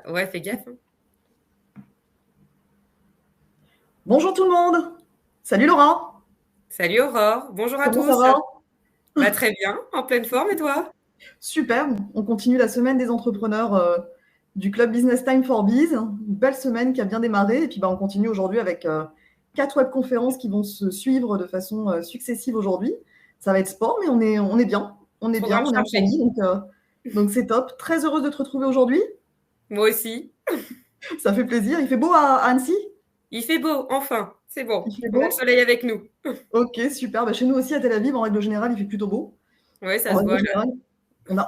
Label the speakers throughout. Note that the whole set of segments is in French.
Speaker 1: Ouais, fais gaffe, hein.
Speaker 2: Bonjour tout le monde. Salut Laura.
Speaker 1: Salut Aurore, bonjour à
Speaker 2: Comment ça
Speaker 1: tous.
Speaker 2: va?
Speaker 1: Bah très bien, en pleine forme et toi?
Speaker 2: Super. On continue la semaine des entrepreneurs du club Business Time for Biz. Une belle semaine qui a bien démarré. Et puis on continue aujourd'hui avec 4 webconférences qui vont se suivre de façon successive aujourd'hui. Ça va être sport, mais on est bien. On est bien,
Speaker 1: Programme
Speaker 2: on est en
Speaker 1: chargé.
Speaker 2: famille. Donc c'est top. Très heureuse de te retrouver aujourd'hui.
Speaker 1: Moi aussi.
Speaker 2: Ça fait plaisir. Il fait beau à Annecy?
Speaker 1: Il fait beau, enfin, c'est bon.
Speaker 2: Il fait
Speaker 1: On a le
Speaker 2: beau?
Speaker 1: soleil avec nous.
Speaker 2: Ok, super. Chez nous aussi à Tel Aviv, en règle générale, il fait plutôt beau.
Speaker 1: Ouais,
Speaker 2: En
Speaker 1: ça se
Speaker 2: règle
Speaker 1: voit là.
Speaker 2: générale,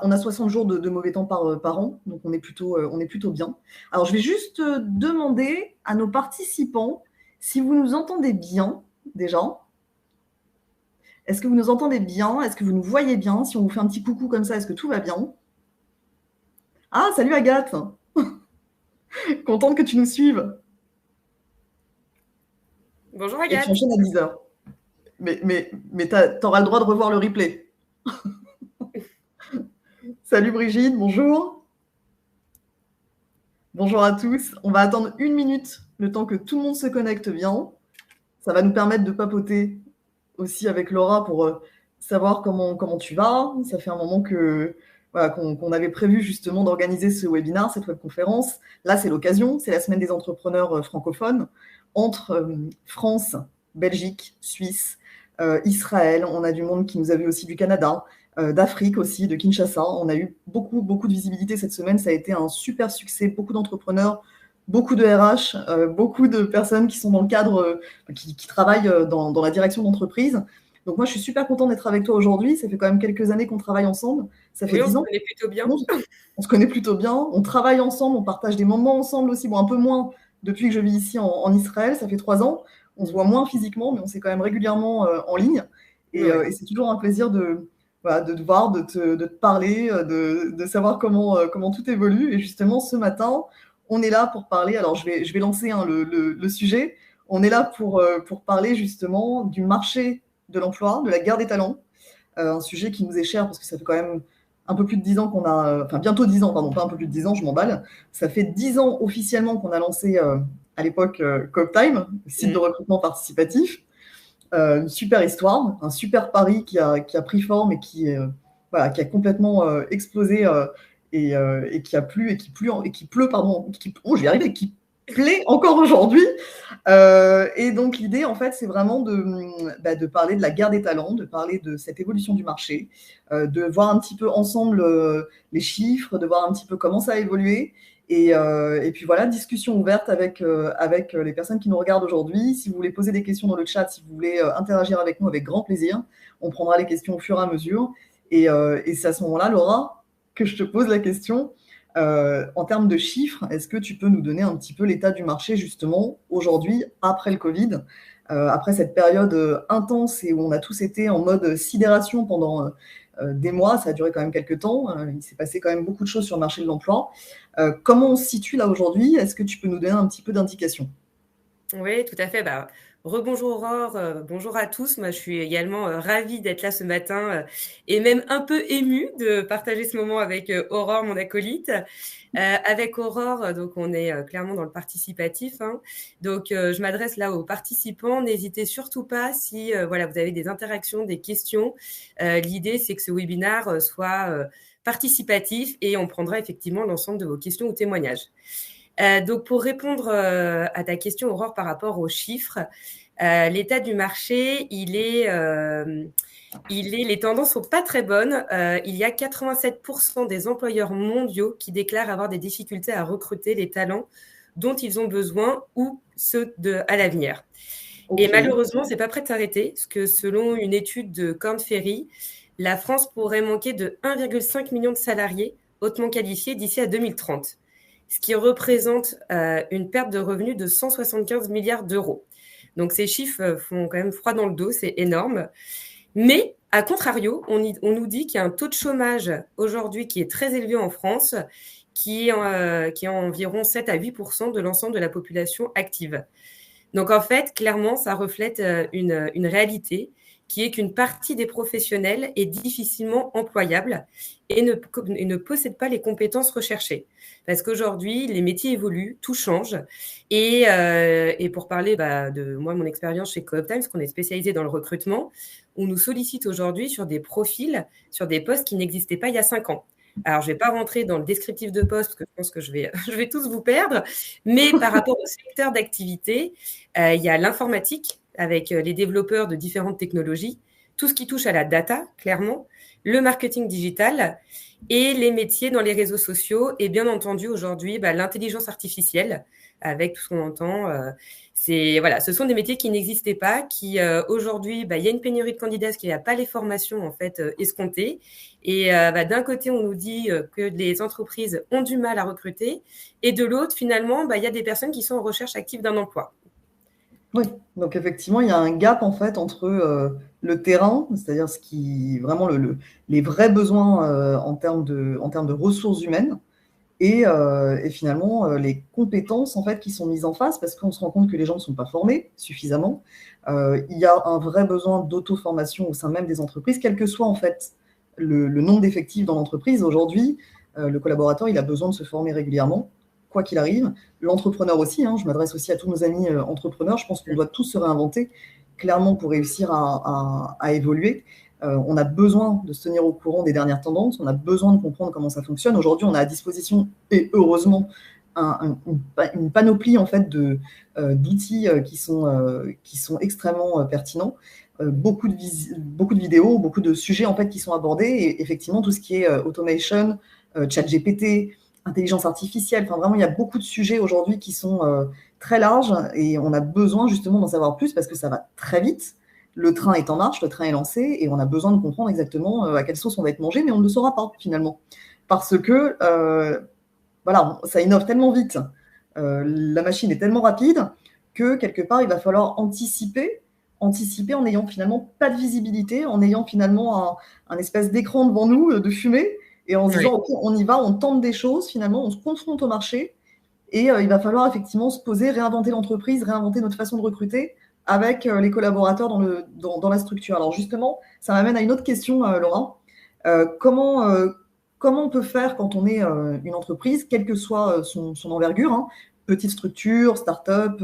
Speaker 2: on a 60 jours de mauvais temps par an, donc on est plutôt bien. Alors, je vais juste demander à nos participants si vous nous entendez bien, déjà. Est-ce que vous nous entendez bien? Est-ce que vous nous voyez bien? Si on vous fait un petit coucou comme ça, est-ce que tout va bien? Ah, salut Agathe! Contente que tu nous suives.
Speaker 1: Bonjour
Speaker 2: Et tu
Speaker 1: Agathe.
Speaker 2: enchaînes à 10 heures. Mais t'auras le droit de revoir le replay. Salut Brigitte, bonjour. Bonjour à tous. On va attendre 1 minute, le temps que tout le monde se connecte bien. Ça va nous permettre de papoter aussi avec Laura pour savoir comment tu vas. Ça fait un moment voilà, qu'on avait prévu justement d'organiser ce webinaire, cette webconférence. Là, c'est l'occasion. C'est la semaine des entrepreneurs francophones entre France, Belgique, Suisse, Israël. On a du monde qui nous a vu aussi du Canada, d'Afrique aussi, de Kinshasa. On a eu beaucoup de visibilité cette semaine. Ça a été un super succès. Beaucoup d'entrepreneurs, beaucoup de RH, beaucoup de personnes qui sont dans le cadre qui travaillent dans la direction d'entreprise. Donc moi, je suis super contente d'être avec toi aujourd'hui. Ça fait quand même quelques années qu'on travaille ensemble. Ça fait
Speaker 1: Oui, on se
Speaker 2: 10 ans.
Speaker 1: connaît plutôt bien.
Speaker 2: Non, on se connaît plutôt bien. On travaille ensemble. On partage des moments ensemble aussi. Bon, un peu moins depuis que je vis ici en Israël. Ça fait 3 ans. On se voit moins physiquement, mais on s'est quand même régulièrement en ligne.
Speaker 1: Ouais.
Speaker 2: Et c'est toujours un plaisir voilà, de te voir, de te parler, de savoir comment tout évolue. Et justement, ce matin, on est là pour parler. Alors, je vais lancer le sujet. On est là pour parler justement du marché de l'emploi, de la guerre des talents, un sujet qui nous est cher parce que ça fait quand même un peu plus de 10 ans qu'on a, enfin bientôt 10 ans, pardon, pas un peu plus de 10 ans, je m'emballe. Ça fait 10 ans officiellement qu'on a lancé à l'époque CoopTime, le site de
Speaker 1: Mm.
Speaker 2: recrutement participatif. Une super histoire, un super pari qui a pris forme et voilà, qui a complètement explosé et qui a plu et qui pleut, pardon, oh, je vais y arriver, qui plaît encore aujourd'hui. Et donc l'idée, en fait, c'est vraiment de parler de la guerre des talents, de parler de cette évolution du marché, de voir un petit peu ensemble les chiffres, de voir un petit peu comment ça a évolué. Et puis voilà, discussion ouverte avec les personnes qui nous regardent aujourd'hui. Si vous voulez poser des questions dans le chat, si vous voulez interagir avec nous, avec grand plaisir. On prendra les questions au fur et à mesure. Et c'est à ce moment-là, Laura, que je te pose la question. En termes de chiffres, est-ce que tu peux nous donner un petit peu l'état du marché justement aujourd'hui, après le Covid, après cette période intense et où on a tous été en mode sidération pendant des mois, ça a duré quand même quelques temps, il s'est passé quand même beaucoup de choses sur le marché de l'emploi. Comment on se situe là aujourd'hui? Est-ce que tu peux nous donner un petit peu d'indications?
Speaker 1: Oui, tout à fait. Bah, rebonjour Aurore, bonjour à tous. Moi, je suis également ravie d'être là ce matin et même un peu émue de partager ce moment avec Aurore, mon acolyte. Avec Aurore, donc on est clairement dans le participatif, hein. Donc, je m'adresse là aux participants. N'hésitez surtout pas si voilà, vous avez des interactions, des questions. L'idée, c'est que ce webinaire soit participatif et on prendra effectivement l'ensemble de vos questions ou témoignages. Donc, pour répondre à ta question, Aurore, par rapport aux chiffres, l'état du marché, les tendances sont pas très bonnes. Il y a 87% des employeurs mondiaux qui déclarent avoir des difficultés à recruter les talents dont ils ont besoin ou ceux à l'avenir. Et
Speaker 2: Ok,
Speaker 1: malheureusement, c'est pas prêt de s'arrêter, parce que selon une étude de Korn Ferry, la France pourrait manquer de 1,5 million de salariés hautement qualifiés d'ici à 2030, ce qui représente une perte de revenus de 175 milliards d'euros. Donc ces chiffres font quand même froid dans le dos, c'est énorme. Mais à contrario, on nous dit qu'il y a un taux de chômage aujourd'hui qui est très élevé en France, qui est environ 7 à 8% de l'ensemble de la population active. Donc en fait, clairement, ça reflète une réalité qui est qu'une partie des professionnels est difficilement employable et ne possède pas les compétences recherchées. Parce qu'aujourd'hui, les métiers évoluent, tout change. Et pour parler de moi, mon expérience chez Coop Times, qu'on est spécialisé dans le recrutement, on nous sollicite aujourd'hui sur des profils, sur des postes qui n'existaient pas il y a 5 ans. Alors, je ne vais pas rentrer dans le descriptif de poste parce que je pense que je vais tous vous perdre. Mais par rapport au secteur d'activité, il y a l'informatique avec les développeurs de différentes technologies, tout ce qui touche à la data, clairement, le marketing digital et les métiers dans les réseaux sociaux et bien entendu aujourd'hui l'intelligence artificielle avec tout ce qu'on entend. Ce sont des métiers qui n'existaient pas, qui aujourd'hui, il y a une pénurie de candidats parce qu'il n'y a pas les formations en fait escomptées. Et d'un côté, on nous dit que les entreprises ont du mal à recruter, et de l'autre, finalement, il y a des personnes qui sont en recherche active d'un emploi.
Speaker 2: Oui, donc effectivement, il y a un gap en fait entre le terrain, c'est-à-dire vraiment les vrais besoins en termes de ressources humaines, et finalement les compétences en fait qui sont mises en face, parce qu'on se rend compte que les gens ne sont pas formés suffisamment. Il y a un vrai besoin d'auto-formation au sein même des entreprises, quel que soit en fait le nombre d'effectifs dans l'entreprise. Aujourd'hui, le collaborateur, il a besoin de se former régulièrement, quoi qu'il arrive. L'entrepreneur aussi, je m'adresse aussi à tous nos amis entrepreneurs, je pense qu'on doit tous se réinventer, clairement, pour réussir à évoluer. On a besoin de se tenir au courant des dernières tendances, on a besoin de comprendre comment ça fonctionne. Aujourd'hui, on a à disposition, et heureusement, une panoplie en fait d'outils qui sont extrêmement pertinents. Beaucoup de vidéos, beaucoup de sujets en fait qui sont abordés, et effectivement tout ce qui est automation, ChatGPT, intelligence artificielle, enfin vraiment il y a beaucoup de sujets aujourd'hui qui sont très larges, et on a besoin justement d'en savoir plus parce que ça va très vite. Le train est en marche, le train est lancé, et on a besoin de comprendre exactement à quelle sauce on va être mangé, mais on ne le saura pas finalement. Parce que ça innove tellement vite, la machine est tellement rapide que quelque part il va falloir anticiper en n'ayant finalement pas de visibilité, en ayant finalement un espèce d'écran devant nous de fumée, et en se disant ok, on y va, on tente des choses, finalement on se confronte au marché, et il va falloir effectivement se poser, réinventer l'entreprise, réinventer notre façon de recruter avec les collaborateurs dans la structure. Alors justement, ça m'amène à une autre question, Laura. Comment on peut faire quand on est une entreprise, quelle que soit son envergure, petite structure, start-up,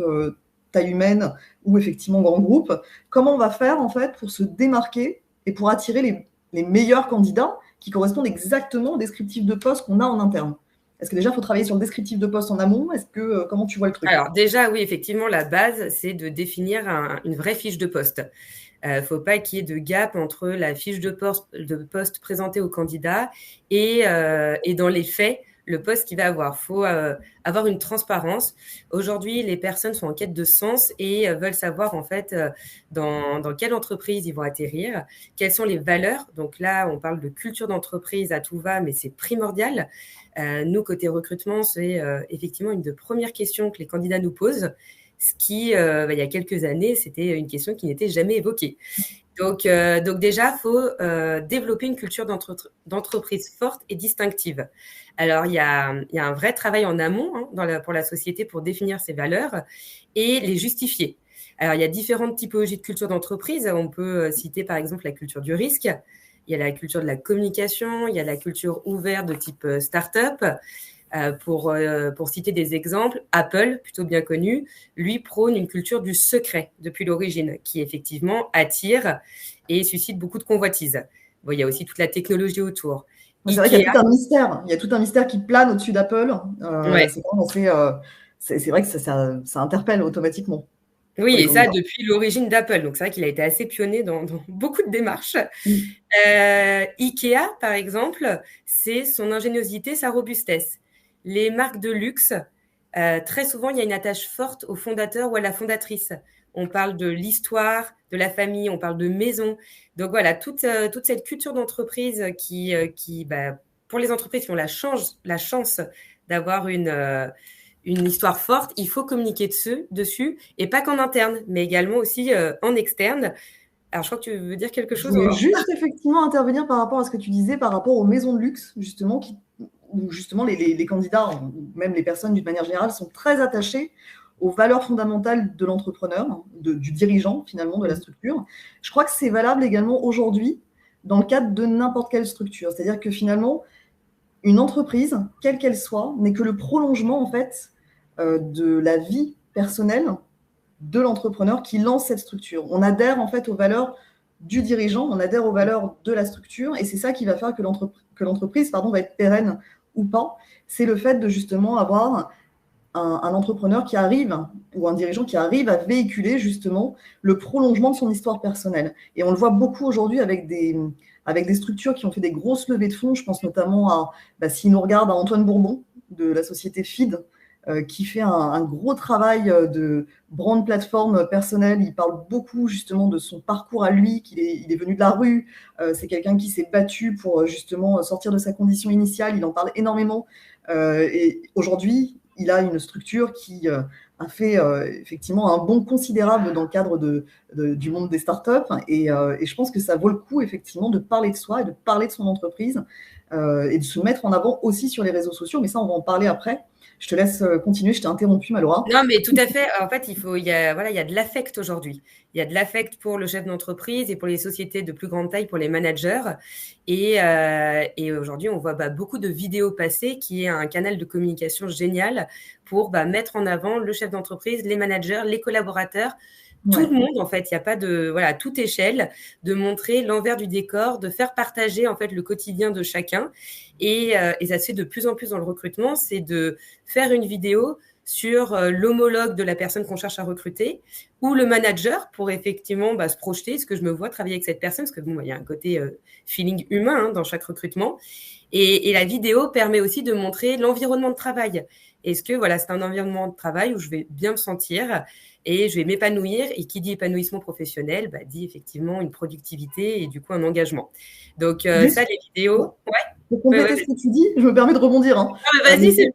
Speaker 2: taille humaine ou effectivement grand groupe, comment on va faire en fait pour se démarquer et pour attirer les meilleurs candidats qui correspondent exactement au descriptif de poste qu'on a en interne? Est-ce que déjà, il faut travailler sur le descriptif de poste en amont? Comment tu vois le truc?
Speaker 1: Alors déjà, oui, effectivement, la base, c'est de définir une vraie fiche de poste. Faut pas qu'il y ait de gap entre la fiche de poste présentée au candidat et dans les faits, le poste qu'il va avoir. Faut avoir une transparence. Aujourd'hui, les personnes sont en quête de sens et veulent savoir en fait dans quelle entreprise ils vont atterrir, quelles sont les valeurs. Donc là, on parle de culture d'entreprise à tout va, mais c'est primordial. Nous, côté recrutement, c'est effectivement une des premières questions que les candidats nous posent, ce qui, il y a quelques années, c'était une question qui n'était jamais évoquée. Donc déjà, il faut développer une culture d'entreprise forte et distinctive. Alors, il y a un vrai travail en amont pour la société pour définir ses valeurs et les justifier. Alors, il y a différentes typologies de culture d'entreprise. On peut citer, par exemple, la culture du risque. Il y a la culture de la communication, il y a la culture ouverte de type start-up. Pour citer des exemples, Apple, plutôt bien connu, lui prône une culture du secret depuis l'origine, qui effectivement attire et suscite beaucoup de convoitises. Bon, il y a aussi toute la technologie autour.
Speaker 2: C'est vrai qu'il y a tout un mystère. Il y a tout un mystère qui plane au-dessus d'Apple.
Speaker 1: Ouais.
Speaker 2: C'est vrai que ça interpelle automatiquement.
Speaker 1: Oui, et ça depuis l'origine d'Apple. Donc, c'est vrai qu'il a été assez pionnier dans beaucoup de démarches. Ikea, par exemple, c'est son ingéniosité, sa robustesse. Les marques de luxe, très souvent, il y a une attache forte au fondateur ou à la fondatrice. On parle de l'histoire, de la famille, on parle de maison. Donc voilà, toute cette culture d'entreprise qui pour les entreprises qui ont la chance d'avoir une histoire forte, il faut communiquer dessus, et pas qu'en interne, mais également aussi en externe. Alors, je crois que tu veux dire quelque chose.
Speaker 2: Je voulais juste effectivement intervenir par rapport à ce que tu disais, par rapport aux maisons de luxe, justement, où justement les candidats, même les personnes d'une manière générale, sont très attachés aux valeurs fondamentales de l'entrepreneur, du dirigeant finalement de la structure. Je crois que c'est valable également aujourd'hui dans le cadre de n'importe quelle structure. C'est-à-dire que finalement, une entreprise, quelle qu'elle soit, n'est que le prolongement en fait de la vie personnelle de l'entrepreneur qui lance cette structure. On adhère en fait aux valeurs du dirigeant, on adhère aux valeurs de la structure, et c'est ça qui va faire que l'entreprise va être pérenne ou pas. C'est le fait de justement avoir un entrepreneur qui arrive, ou un dirigeant qui arrive à véhiculer justement le prolongement de son histoire personnelle. Et on le voit beaucoup aujourd'hui avec des structures qui ont fait des grosses levées de fonds. Je pense notamment à, si nous regarde, à Antoine Bourbon de la société Feed, qui fait un gros travail de brand plateforme personnelle. Il parle beaucoup justement de son parcours à lui, il est venu de la rue. C'est quelqu'un qui s'est battu pour justement sortir de sa condition initiale. Il en parle énormément. Et aujourd'hui, il a une structure qui a fait effectivement un bond considérable dans le cadre du monde des startups. Et je pense que ça vaut le coup effectivement de parler de soi et de parler de son entreprise et de se mettre en avant aussi sur les réseaux sociaux. Mais ça, on va en parler après. Je te laisse continuer, je t'ai interrompu, Malora.
Speaker 1: Non, mais tout à fait. En fait, il y a de l'affect aujourd'hui. Il y a de l'affect pour le chef d'entreprise et pour les sociétés de plus grande taille, pour les managers. Et aujourd'hui, on voit beaucoup de vidéos passer, qui est un canal de communication génial pour mettre en avant le chef d'entreprise, les managers, les collaborateurs. Tout le monde, en fait, il n'y a pas à toute échelle, de montrer l'envers du décor, de faire partager, en fait, le quotidien de chacun. Et ça se fait de plus en plus dans le recrutement, c'est de faire une vidéo sur l'homologue de la personne qu'on cherche à recruter ou le manager pour effectivement se projeter. Est-ce que je me vois travailler avec cette personne? Parce que il y a un côté feeling humain dans chaque recrutement. Et la vidéo permet aussi de montrer l'environnement de travail. Est-ce que c'est un environnement de travail où je vais bien me sentir et je vais m'épanouir, et qui dit épanouissement professionnel dit effectivement une productivité et du coup un engagement. Donc
Speaker 2: Juste,
Speaker 1: ça, les vidéos...
Speaker 2: Pour compléter ce que tu dis, je me permets de rebondir.
Speaker 1: Vas-y, c'est le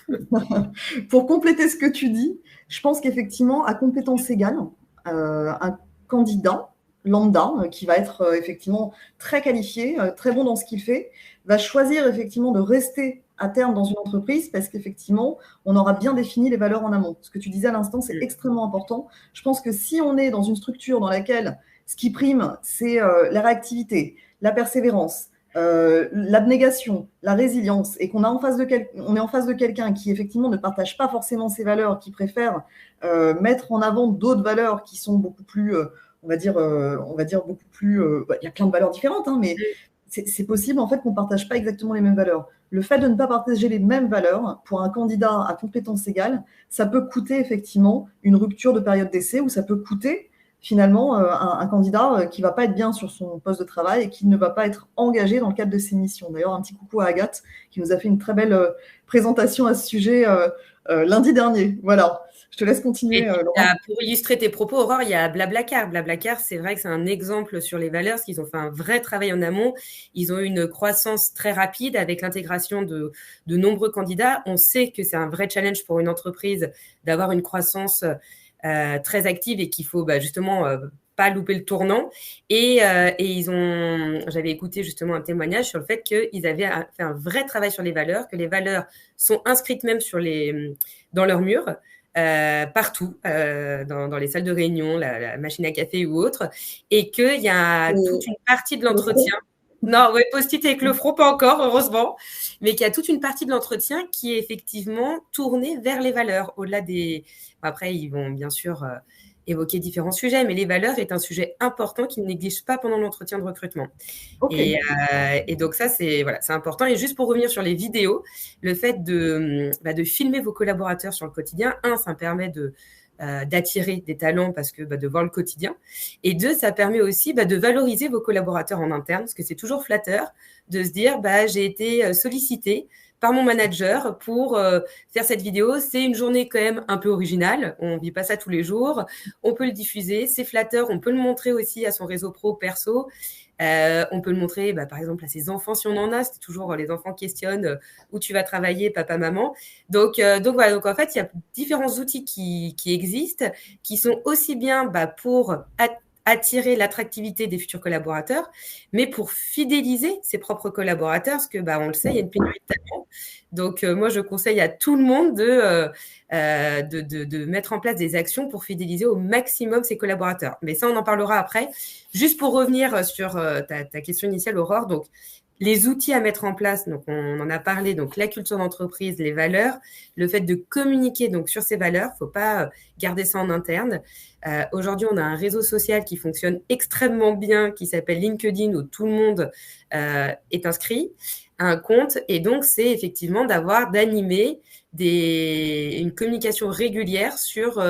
Speaker 2: but. Pour compléter ce que tu dis, je pense qu'effectivement, à compétence égale, un candidat lambda qui va être effectivement très qualifié, très bon dans ce qu'il fait, va choisir effectivement de rester à terme dans une entreprise parce qu'effectivement, on aura bien défini les valeurs en amont. Ce que tu disais à l'instant, c'est extrêmement important. Je pense que si on est dans une structure dans laquelle ce qui prime, c'est la réactivité, la persévérance, l'abnégation, la résilience, et qu'on est en face de quelqu'un qui effectivement ne partage pas forcément ces valeurs, qui préfère mettre en avant d'autres valeurs qui sont beaucoup plus, on va dire beaucoup plus... il y a plein de valeurs différentes, mais c'est possible en fait qu'on ne partage pas exactement les mêmes valeurs. Le fait de ne pas partager les mêmes valeurs pour un candidat à compétences égales, ça peut coûter effectivement une rupture de période d'essai, ou ça peut coûter finalement un candidat qui ne va pas être bien sur son poste de travail et qui ne va pas être engagé dans le cadre de ses missions. D'ailleurs, un petit coucou à Agathe qui nous a fait une très belle présentation à ce sujet lundi dernier. Voilà, je te laisse continuer, Laurent.
Speaker 1: Pour illustrer tes propos, Aurore, il y a Blablacar. Blablacar, c'est vrai que c'est un exemple sur les valeurs, parce qu'ils ont fait un vrai travail en amont. Ils ont eu une croissance très rapide avec l'intégration de nombreux candidats. On sait que c'est un vrai challenge pour une entreprise d'avoir une croissance très active et qu'il faut justement pas louper le tournant. Et j'avais écouté justement un témoignage sur le fait qu'ils avaient fait un vrai travail sur les valeurs, que les valeurs sont inscrites même dans leurs murs, partout, dans les salles de réunion, la machine à café ou autre, et qu'il y a toute une partie de l'entretien. Non, post-it avec le front, pas encore, heureusement, mais qu'il y a toute une partie de l'entretien qui est effectivement tournée vers les valeurs, au-delà des... Après, ils vont bien sûr évoquer différents sujets, mais les valeurs est un sujet important qui ne néglige pas pendant l'entretien de recrutement. Okay. Et donc ça, c'est important. Et juste pour revenir sur les vidéos, le fait de filmer vos collaborateurs sur le quotidien, ça permet d'attirer des talents parce que de voir le quotidien, et deux, ça permet aussi de valoriser vos collaborateurs en interne, parce que c'est toujours flatteur de se dire j'ai été sollicité par mon manager pour faire cette vidéo. C'est une journée quand même un peu originale, on vit pas ça tous les jours, on peut le diffuser, c'est flatteur, on peut le montrer aussi à son réseau pro, perso, on peut le montrer par exemple à ses enfants si on en a, c'est toujours les enfants questionnent où tu vas travailler, papa, maman, donc en fait il y a différents outils qui existent, qui sont aussi bien pour attirer l'attractivité des futurs collaborateurs, mais pour fidéliser ses propres collaborateurs, parce que on le sait, il y a une pénurie de talent. Donc moi, je conseille à tout le monde de mettre en place des actions pour fidéliser au maximum ses collaborateurs. Mais ça, on en parlera après. Juste pour revenir sur ta question initiale, Aurore, donc les outils à mettre en place, donc on en a parlé, donc la culture d'entreprise, les valeurs, le fait de communiquer donc sur ces valeurs, faut pas garder ça en interne. Aujourd'hui, on a un réseau social qui fonctionne extrêmement bien, qui s'appelle LinkedIn, où tout le monde est inscrit à un compte, et donc c'est effectivement d'animer une communication régulière sur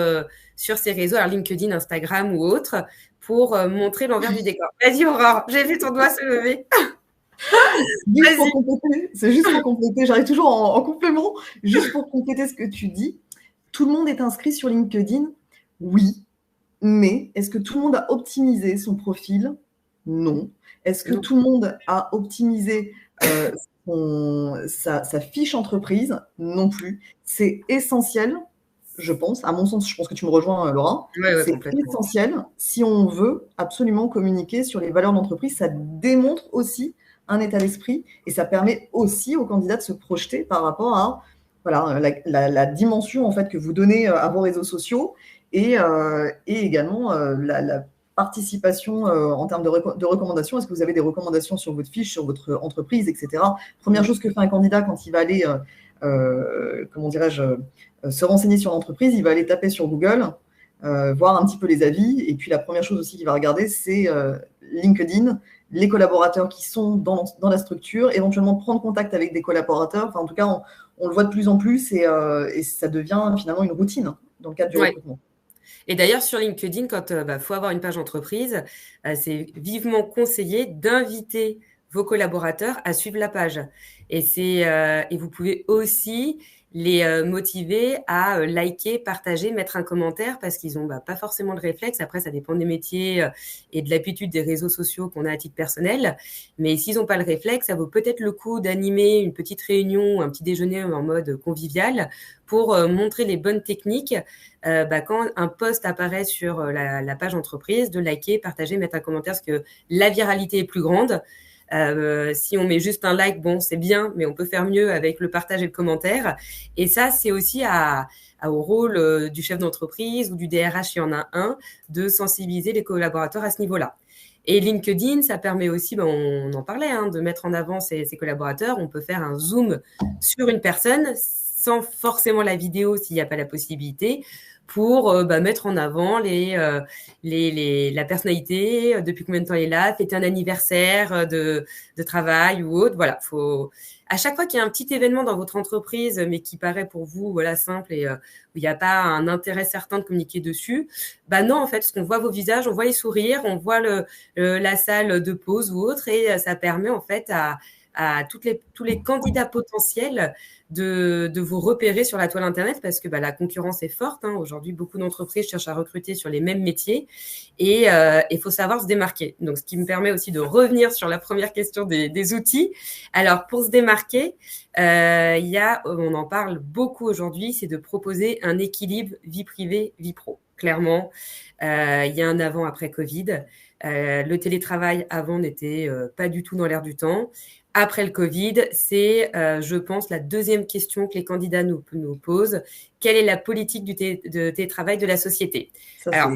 Speaker 1: ces réseaux, alors LinkedIn, Instagram ou autres, pour montrer l'envers du décor. Vas-y Aurore, j'ai vu ton doigt se lever.
Speaker 2: C'est juste pour compléter, j'arrive toujours en complément, juste pour compléter ce que tu dis. Tout le monde est inscrit sur LinkedIn, oui, mais est-ce que tout le monde a optimisé son profil? Non. Est-ce que tout le monde a optimisé sa fiche entreprise? Non plus. C'est essentiel, je pense, à mon sens, je pense que tu me rejoins, Laura, c'est essentiel si on veut absolument communiquer sur les valeurs d'entreprise. Ça démontre aussi un état d'esprit et ça permet aussi aux candidats de se projeter par rapport à la dimension en fait que vous donnez à vos réseaux sociaux et également la participation en termes de recommandations. Est-ce que vous avez des recommandations sur votre fiche, sur votre entreprise, etc. Première chose que fait un candidat quand il va aller, comment dirais-je, se renseigner sur l'entreprise, il va aller taper sur Google, voir un petit peu les avis. Et puis la première chose aussi qu'il va regarder, c'est LinkedIn, les collaborateurs qui sont dans la structure, éventuellement prendre contact avec des collaborateurs. Enfin, en tout cas, on le voit de plus en plus et ça devient finalement une routine dans le cadre du recrutement.
Speaker 1: Et d'ailleurs, sur LinkedIn, quand faut avoir une page entreprise, c'est vivement conseillé d'inviter vos collaborateurs à suivre la page. Et vous pouvez aussi les motiver à liker, partager, mettre un commentaire parce qu'ils ont pas forcément le réflexe. Après, ça dépend des métiers et de l'habitude des réseaux sociaux qu'on a à titre personnel. Mais s'ils n'ont pas le réflexe, ça vaut peut-être le coup d'animer une petite réunion, un petit déjeuner en mode convivial pour montrer les bonnes techniques quand un post apparaît sur la page entreprise, de liker, partager, mettre un commentaire parce que la viralité est plus grande. Si on met juste un like, bon, c'est bien, mais on peut faire mieux avec le partage et le commentaire. Et ça, c'est aussi au rôle du chef d'entreprise ou du DRH, il y en a un, de sensibiliser les collaborateurs à ce niveau-là. Et LinkedIn, ça permet aussi, on en parlait, de mettre en avant ses collaborateurs. On peut faire un zoom sur une personne sans forcément la vidéo s'il n'y a pas la possibilité, pour mettre en avant la personnalité, depuis combien de temps il est là, fêter un anniversaire de travail ou autre. Voilà, à chaque fois qu'il y a un petit événement dans votre entreprise, mais qui paraît pour vous simple et où il n'y a pas un intérêt certain de communiquer dessus, non, en fait, parce qu'on voit vos visages, on voit les sourires, on voit la salle de pause ou autre, et ça permet en fait à tous les candidats potentiels de vous repérer sur la toile Internet, parce que la concurrence est forte. Aujourd'hui, beaucoup d'entreprises cherchent à recruter sur les mêmes métiers et il faut savoir se démarquer. Donc, ce qui me permet aussi de revenir sur la première question des outils. Alors, pour se démarquer, on en parle beaucoup aujourd'hui, c'est de proposer un équilibre vie privée, vie pro. Clairement, il y a un avant-après Covid. Le télétravail avant n'était pas du tout dans l'air du temps. Après le Covid, c'est, je pense, la deuxième question que les candidats nous posent. Quelle est la politique de télétravail de la société? Alors,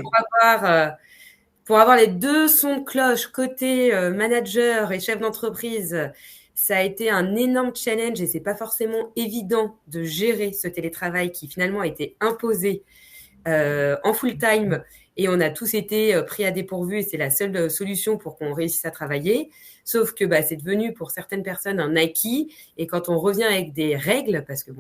Speaker 1: pour avoir les deux sons de cloche côté manager et chef d'entreprise, ça a été un énorme challenge et c'est pas forcément évident de gérer ce télétravail qui finalement a été imposé en full time, et on a tous été pris à dépourvu et c'est la seule solution pour qu'on réussisse à travailler. Sauf que c'est devenu pour certaines personnes un acquis, et quand on revient avec des règles, parce que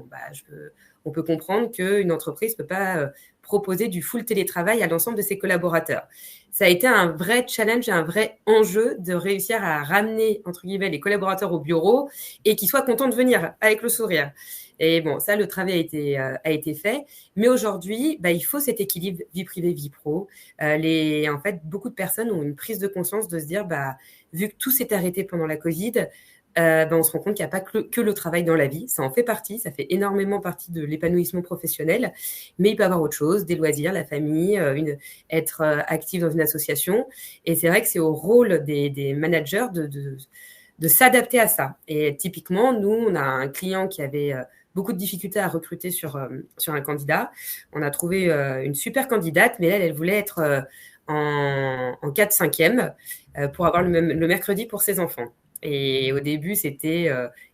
Speaker 1: on peut comprendre qu'une entreprise peut pas proposer du full télétravail à l'ensemble de ses collaborateurs. Ça a été un vrai challenge et un vrai enjeu de réussir à ramener, entre guillemets, les collaborateurs au bureau et qu'ils soient contents de venir avec le sourire. Et bon, ça, le travail a été fait. Mais aujourd'hui, il faut cet équilibre vie privée, vie pro. En fait, beaucoup de personnes ont une prise de conscience de se dire, vu que tout s'est arrêté pendant la Covid, on se rend compte qu'il n'y a pas que le travail dans la vie. Ça en fait partie, ça fait énormément partie de l'épanouissement professionnel, mais il peut y avoir autre chose, des loisirs, la famille, être actif dans une association. Et c'est vrai que c'est au rôle des managers de s'adapter à ça. Et typiquement, nous, on a un client qui avait beaucoup de difficultés à recruter sur un candidat. On a trouvé une super candidate, mais elle voulait être en 4/5e pour avoir le mercredi pour ses enfants. Et au début, c'était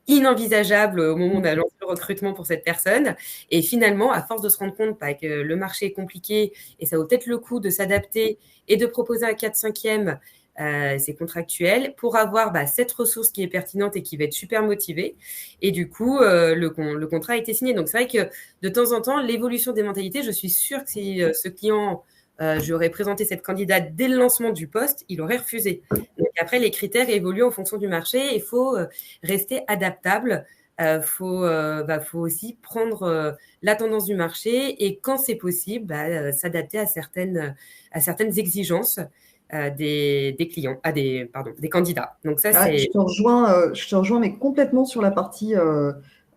Speaker 1: inenvisageable au moment où on a lancé le recrutement pour cette personne. Et finalement, à force de se rendre compte que le marché est compliqué et ça vaut peut-être le coup de s'adapter et de proposer un 4/5e, c'est contractuel, pour avoir cette ressource qui est pertinente et qui va être super motivée. Et du coup, le contrat a été signé. Donc, c'est vrai que de temps en temps, l'évolution des mentalités, je suis sûre que si ce client, je lui aurais présenté cette candidate dès le lancement du poste, il aurait refusé. Donc, après, les critères évoluent en fonction du marché et il faut rester adaptable. Faut aussi prendre la tendance du marché et quand c'est possible, s'adapter à certaines exigences des clients, des candidats. Donc ça, c'est...
Speaker 2: Je te rejoins, mais complètement sur la partie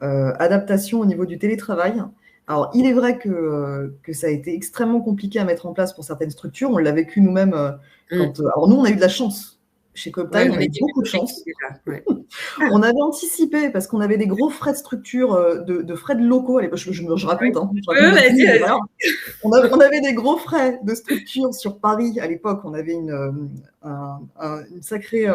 Speaker 2: adaptation au niveau du télétravail. Alors, il est vrai que ça a été extrêmement compliqué à mettre en place pour certaines structures. On l'a vécu nous-mêmes alors, nous, on a eu de la chance. Chez Coptime, on a eu beaucoup de chance.
Speaker 1: Ouais.
Speaker 2: On avait anticipé parce qu'on avait des gros frais de structure, de frais de locaux. Allez, je raconte.
Speaker 1: Vas-y.
Speaker 2: On avait des gros frais de structure sur Paris. À l'époque, on avait une sacrée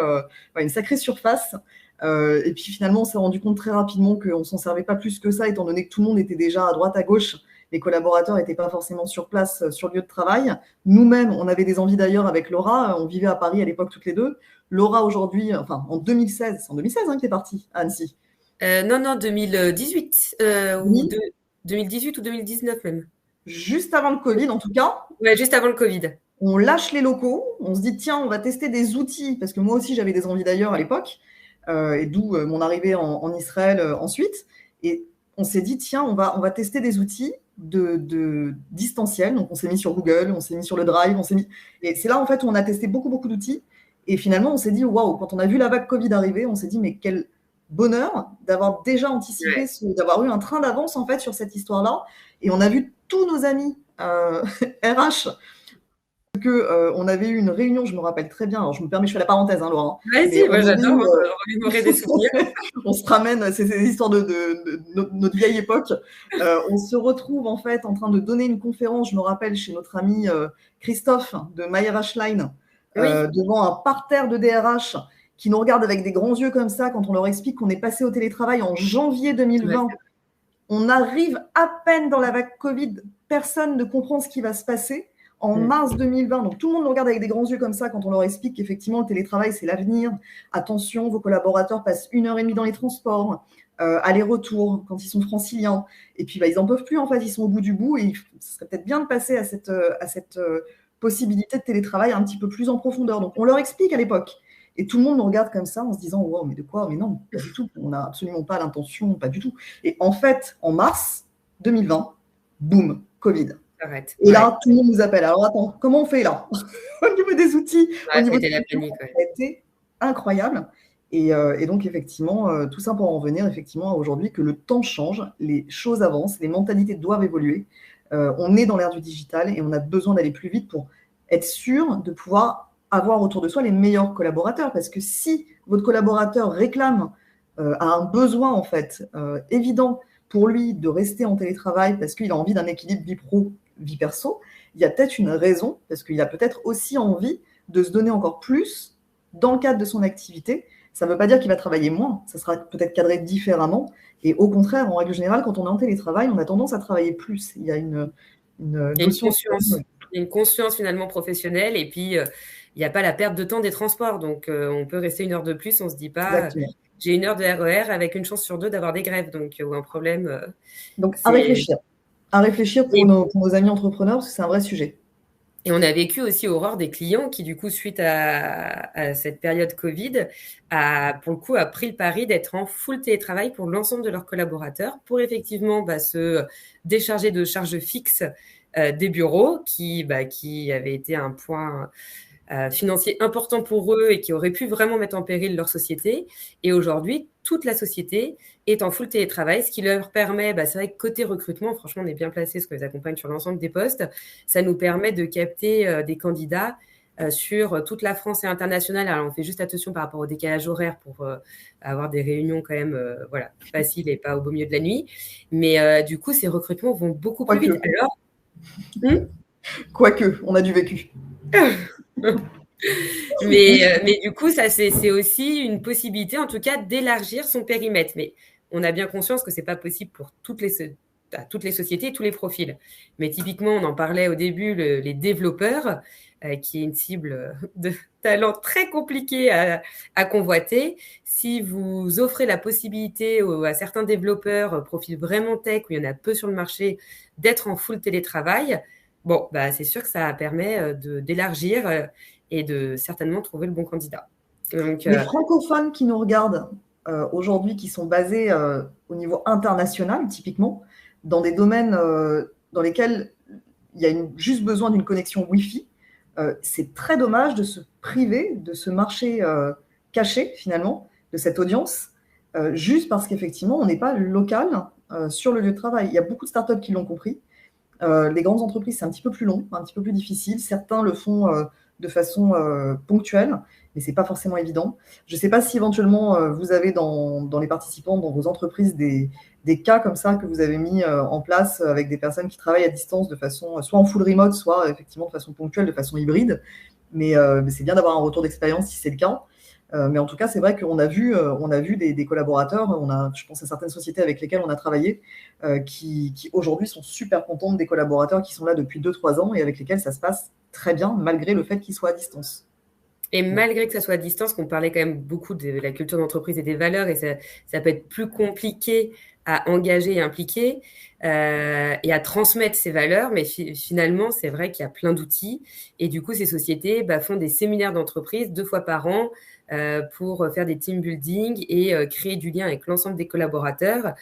Speaker 2: surface. Et puis finalement, on s'est rendu compte très rapidement qu'on ne s'en servait pas plus que ça, étant donné que tout le monde était déjà à droite, à gauche. Les collaborateurs n'étaient pas forcément sur place, sur le lieu de travail. Nous-mêmes, on avait des envies d'ailleurs avec Laura. On vivait à Paris à l'époque toutes les deux. Laura, aujourd'hui, en 2016, c'est en 2016 que tu es partie à Annecy.
Speaker 1: Non, 2018. 2018 ou 2019 même.
Speaker 2: Juste avant le Covid, en tout cas.
Speaker 1: Ouais, juste avant le Covid.
Speaker 2: On lâche les locaux, on se dit tiens, on va tester des outils, parce que moi aussi j'avais des envies d'ailleurs à l'époque, et d'où mon arrivée en Israël ensuite. Et on s'est dit tiens, on va tester des outils de distanciel. Donc on s'est mis sur Google, on s'est mis sur le Drive, et c'est là en fait où on a testé beaucoup d'outils. Et finalement on s'est dit waouh, quand on a vu la vague Covid arriver, on s'est dit mais quel bonheur d'avoir déjà anticipé, d'avoir eu un train d'avance en fait sur cette histoire-là. Et on a vu tous nos amis RH on avait eu une réunion, je me rappelle très bien. Alors, je me permets, je fais la parenthèse, Laura.
Speaker 1: Vas-y, moi j'adore remémorer des souvenirs.
Speaker 2: On se ramène, c'est des histoires de notre vieille époque. On se retrouve en fait en train de donner une conférence, je me rappelle, chez notre ami Christophe de MyRH Line, devant un parterre de DRH qui nous regardent avec des grands yeux comme ça quand on leur explique qu'on est passé au télétravail en janvier 2020. On arrive à peine dans la vague Covid, personne ne comprend ce qui va se passer. En mars 2020, donc tout le monde nous regarde avec des grands yeux comme ça quand on leur explique qu'effectivement le télétravail c'est l'avenir. Attention, vos collaborateurs passent 1h30 dans les transports, aller-retour quand ils sont franciliens. Et puis ils n'en peuvent plus en fait, ils sont au bout du bout et ce serait peut-être bien de passer à cette possibilité de télétravail un petit peu plus en profondeur. Donc on leur explique à l'époque. Et tout le monde nous regarde comme ça en se disant wow, mais de quoi? Mais non, pas du tout. On n'a absolument pas l'intention, pas du tout. Et en fait, en mars 2020, boum, Covid.
Speaker 1: Arrête.
Speaker 2: Et là, tout le monde nous appelle. Alors attends, comment on fait là? Au niveau des outils, au niveau
Speaker 1: de la panique,
Speaker 2: ça a été incroyable. Et donc, effectivement, tout ça pour en revenir effectivement à aujourd'hui que le temps change, les choses avancent, les mentalités doivent évoluer. On est dans l'ère du digital et on a besoin d'aller plus vite pour être sûr de pouvoir avoir autour de soi les meilleurs collaborateurs. Parce que si votre collaborateur réclame, a un besoin en fait évident pour lui de rester en télétravail parce qu'il a envie d'un équilibre vie pro, vie perso, il y a peut-être une raison, parce qu'il a peut-être aussi envie de se donner encore plus dans le cadre de son activité. Ça ne veut pas dire qu'il va travailler moins, ça sera peut-être cadré différemment. Et au contraire, en règle générale, quand on est en télétravail, on a tendance à travailler plus. Il y a une
Speaker 1: conscience finalement professionnelle, et puis il n'y a pas la perte de temps des transports. Donc on peut rester 1 heure de plus, on ne se dit pas j'ai 1 heure de RER avec une chance sur 2 d'avoir des grèves, donc ou un problème.
Speaker 2: Donc à réfléchir pour nos amis entrepreneurs, parce que c'est un vrai sujet.
Speaker 1: Et on a vécu aussi, Aurore, des clients qui, du coup, suite à cette période Covid, pour le coup, a pris le pari d'être en full télétravail pour l'ensemble de leurs collaborateurs, pour effectivement se décharger de charges fixes des bureaux, qui avait été un point financiers importants pour eux et qui auraient pu vraiment mettre en péril leur société. Et aujourd'hui, toute la société est en full télétravail, ce qui leur permet, c'est vrai que côté recrutement, franchement, on est bien placé parce qu'on les accompagne sur l'ensemble des postes. Ça nous permet de capter des candidats sur toute la France et internationale. Alors, on fait juste attention par rapport au décalage horaire pour avoir des réunions quand même faciles et pas au beau milieu de la nuit. Mais du coup, ces recrutements vont beaucoup plus vite. Alors,
Speaker 2: Quoique, on a du vécu.
Speaker 1: mais du coup, ça c'est aussi une possibilité, en tout cas, d'élargir son périmètre. Mais on a bien conscience que c'est pas possible pour toutes les sociétés et tous les profils. Mais typiquement, on en parlait au début, les développeurs, qui est une cible de talent très compliquée à convoiter. Si vous offrez la possibilité à certains développeurs, profils vraiment tech, où il y en a peu sur le marché, d'être en full télétravail, bon, c'est sûr que ça permet d'élargir et de certainement trouver le bon candidat. Donc,
Speaker 2: les francophones qui nous regardent aujourd'hui, qui sont basés au niveau international, typiquement, dans des domaines dans lesquels il y a juste besoin d'une connexion Wi-Fi, c'est très dommage de se priver de ce marché caché, finalement, de cette audience, juste parce qu'effectivement, on n'est pas local sur le lieu de travail. Il y a beaucoup de startups qui l'ont compris. Les grandes entreprises, c'est un petit peu plus long, un petit peu plus difficile. Certains le font de façon ponctuelle, mais ce n'est pas forcément évident. Je ne sais pas si éventuellement vous avez dans les participants, dans vos entreprises, des cas comme ça que vous avez mis en place avec des personnes qui travaillent à distance de façon soit en full remote, soit effectivement de façon ponctuelle, de façon hybride. Mais c'est bien d'avoir un retour d'expérience si c'est le cas. Mais en tout cas, c'est vrai qu'on a vu des collaborateurs, je pense à certaines sociétés avec lesquelles on a travaillé, qui aujourd'hui sont super contentes des collaborateurs qui sont là depuis 2-3 ans et avec lesquels ça se passe très bien, malgré le fait qu'ils soient à distance.
Speaker 1: Et malgré que ça soit à distance, qu'on parlait quand même beaucoup de la culture d'entreprise et des valeurs, et ça peut être plus compliqué à engager et impliquer et à transmettre ces valeurs, mais finalement, c'est vrai qu'il y a plein d'outils. Et du coup, ces sociétés font des séminaires d'entreprise 2 fois par an pour faire des team building et créer du lien avec l'ensemble des collaborateurs.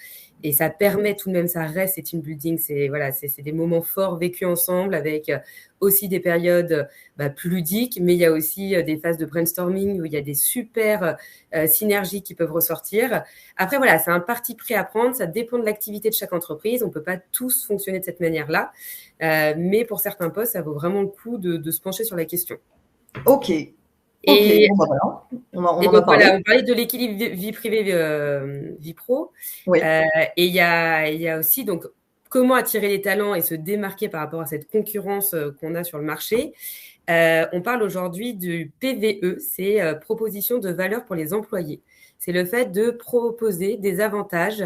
Speaker 1: Et ça permet tout de même, ça reste ces team building, c'est des moments forts vécus ensemble avec aussi des périodes plus ludiques, mais il y a aussi des phases de brainstorming où il y a des super synergies qui peuvent ressortir. Après, voilà, c'est un parti pris à prendre, ça dépend de l'activité de chaque entreprise, on ne peut pas tous fonctionner de cette manière-là, mais pour certains postes, ça vaut vraiment le coup de se pencher sur la question.
Speaker 2: Ok.
Speaker 1: Et,
Speaker 2: voilà.
Speaker 1: on parlait de l'équilibre vie privée, vie pro.
Speaker 2: Oui.
Speaker 1: Et il y a aussi donc comment attirer les talents et se démarquer par rapport à cette concurrence qu'on a sur le marché. On parle aujourd'hui du PVE, c'est proposition de valeur pour les employés. C'est le fait de proposer des avantages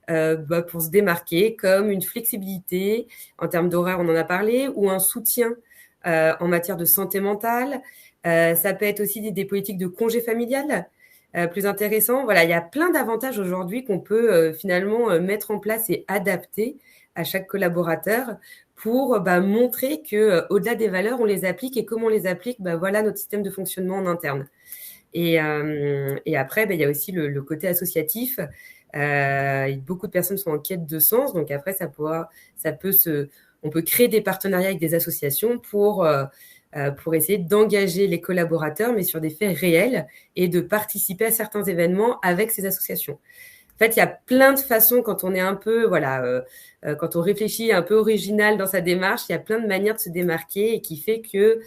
Speaker 1: pour se démarquer, comme une flexibilité en termes d'horaire, on en a parlé, ou un soutien en matière de santé mentale. Ça peut être aussi des politiques de congé familial plus intéressant. Voilà, il y a plein d'avantages aujourd'hui qu'on peut finalement mettre en place et adapter à chaque collaborateur pour montrer que au-delà des valeurs, on les applique et comment on les applique, voilà notre système de fonctionnement en interne. Et après, il y a aussi le côté associatif. Beaucoup de personnes sont en quête de sens, donc après, on peut créer des partenariats avec des associations pour essayer d'engager les collaborateurs, mais sur des faits réels et de participer à certains événements avec ces associations. En fait, il y a plein de façons quand on est un peu, quand on réfléchit un peu original dans sa démarche, il y a plein de manières de se démarquer et qui fait que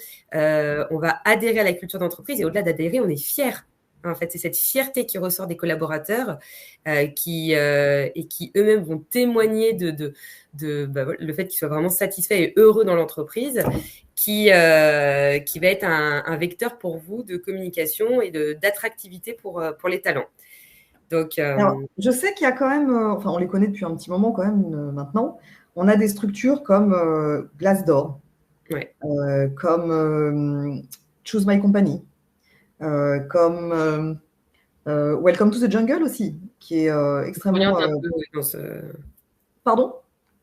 Speaker 1: on va adhérer à la culture d'entreprise et au-delà d'adhérer, on est fier. En fait, c'est cette fierté qui ressort des collaborateurs qui eux-mêmes vont témoigner de le fait qu'ils soient vraiment satisfaits et heureux dans l'entreprise, qui va être un vecteur pour vous de communication et d'attractivité pour les talents. Donc,
Speaker 2: alors, je sais qu'il y a quand même, on les connaît depuis un petit moment quand même maintenant, on a des structures comme Glassdoor,
Speaker 1: ouais.
Speaker 2: comme Choose My Company, comme Welcome to the Jungle aussi, qui est extrêmement... Pardon ?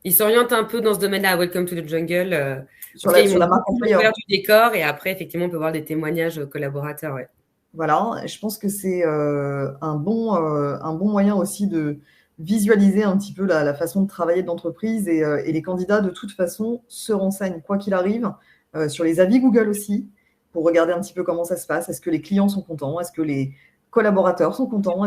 Speaker 1: Ils s'orientent un peu dans ce domaine-là, Welcome to the Jungle.
Speaker 2: Sur la marque employeur.
Speaker 1: Du décor et après, effectivement, on peut voir des témoignages collaborateurs. Ouais.
Speaker 2: Voilà, je pense que c'est un bon moyen aussi de visualiser un petit peu la façon de travailler de l'entreprise et les candidats, de toute façon, se renseignent, quoi qu'il arrive, sur les avis Google aussi, pour regarder un petit peu comment ça se passe. Est-ce que les clients sont contents? Est-ce que les collaborateurs sont contents?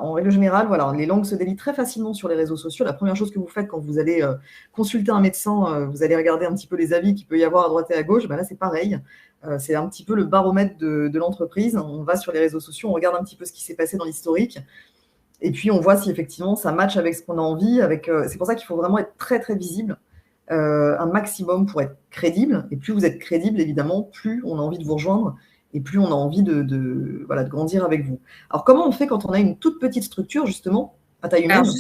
Speaker 2: En règle générale, voilà, les langues se délient très facilement sur les réseaux sociaux. La première chose que vous faites quand vous allez consulter un médecin, vous allez regarder un petit peu les avis qu'il peut y avoir à droite et à gauche. Ben là, c'est pareil. C'est un petit peu le baromètre de l'entreprise. On va sur les réseaux sociaux, on regarde un petit peu ce qui s'est passé dans l'historique. Et puis, on voit si effectivement ça matche avec ce qu'on a envie. C'est pour ça qu'il faut vraiment être très, très visible, un maximum pour être crédible. Et plus vous êtes crédible, évidemment, plus on a envie de vous rejoindre et plus on a envie de grandir avec vous. Alors, comment on fait quand on a une toute petite structure, justement, à taille humaine?
Speaker 1: Alors,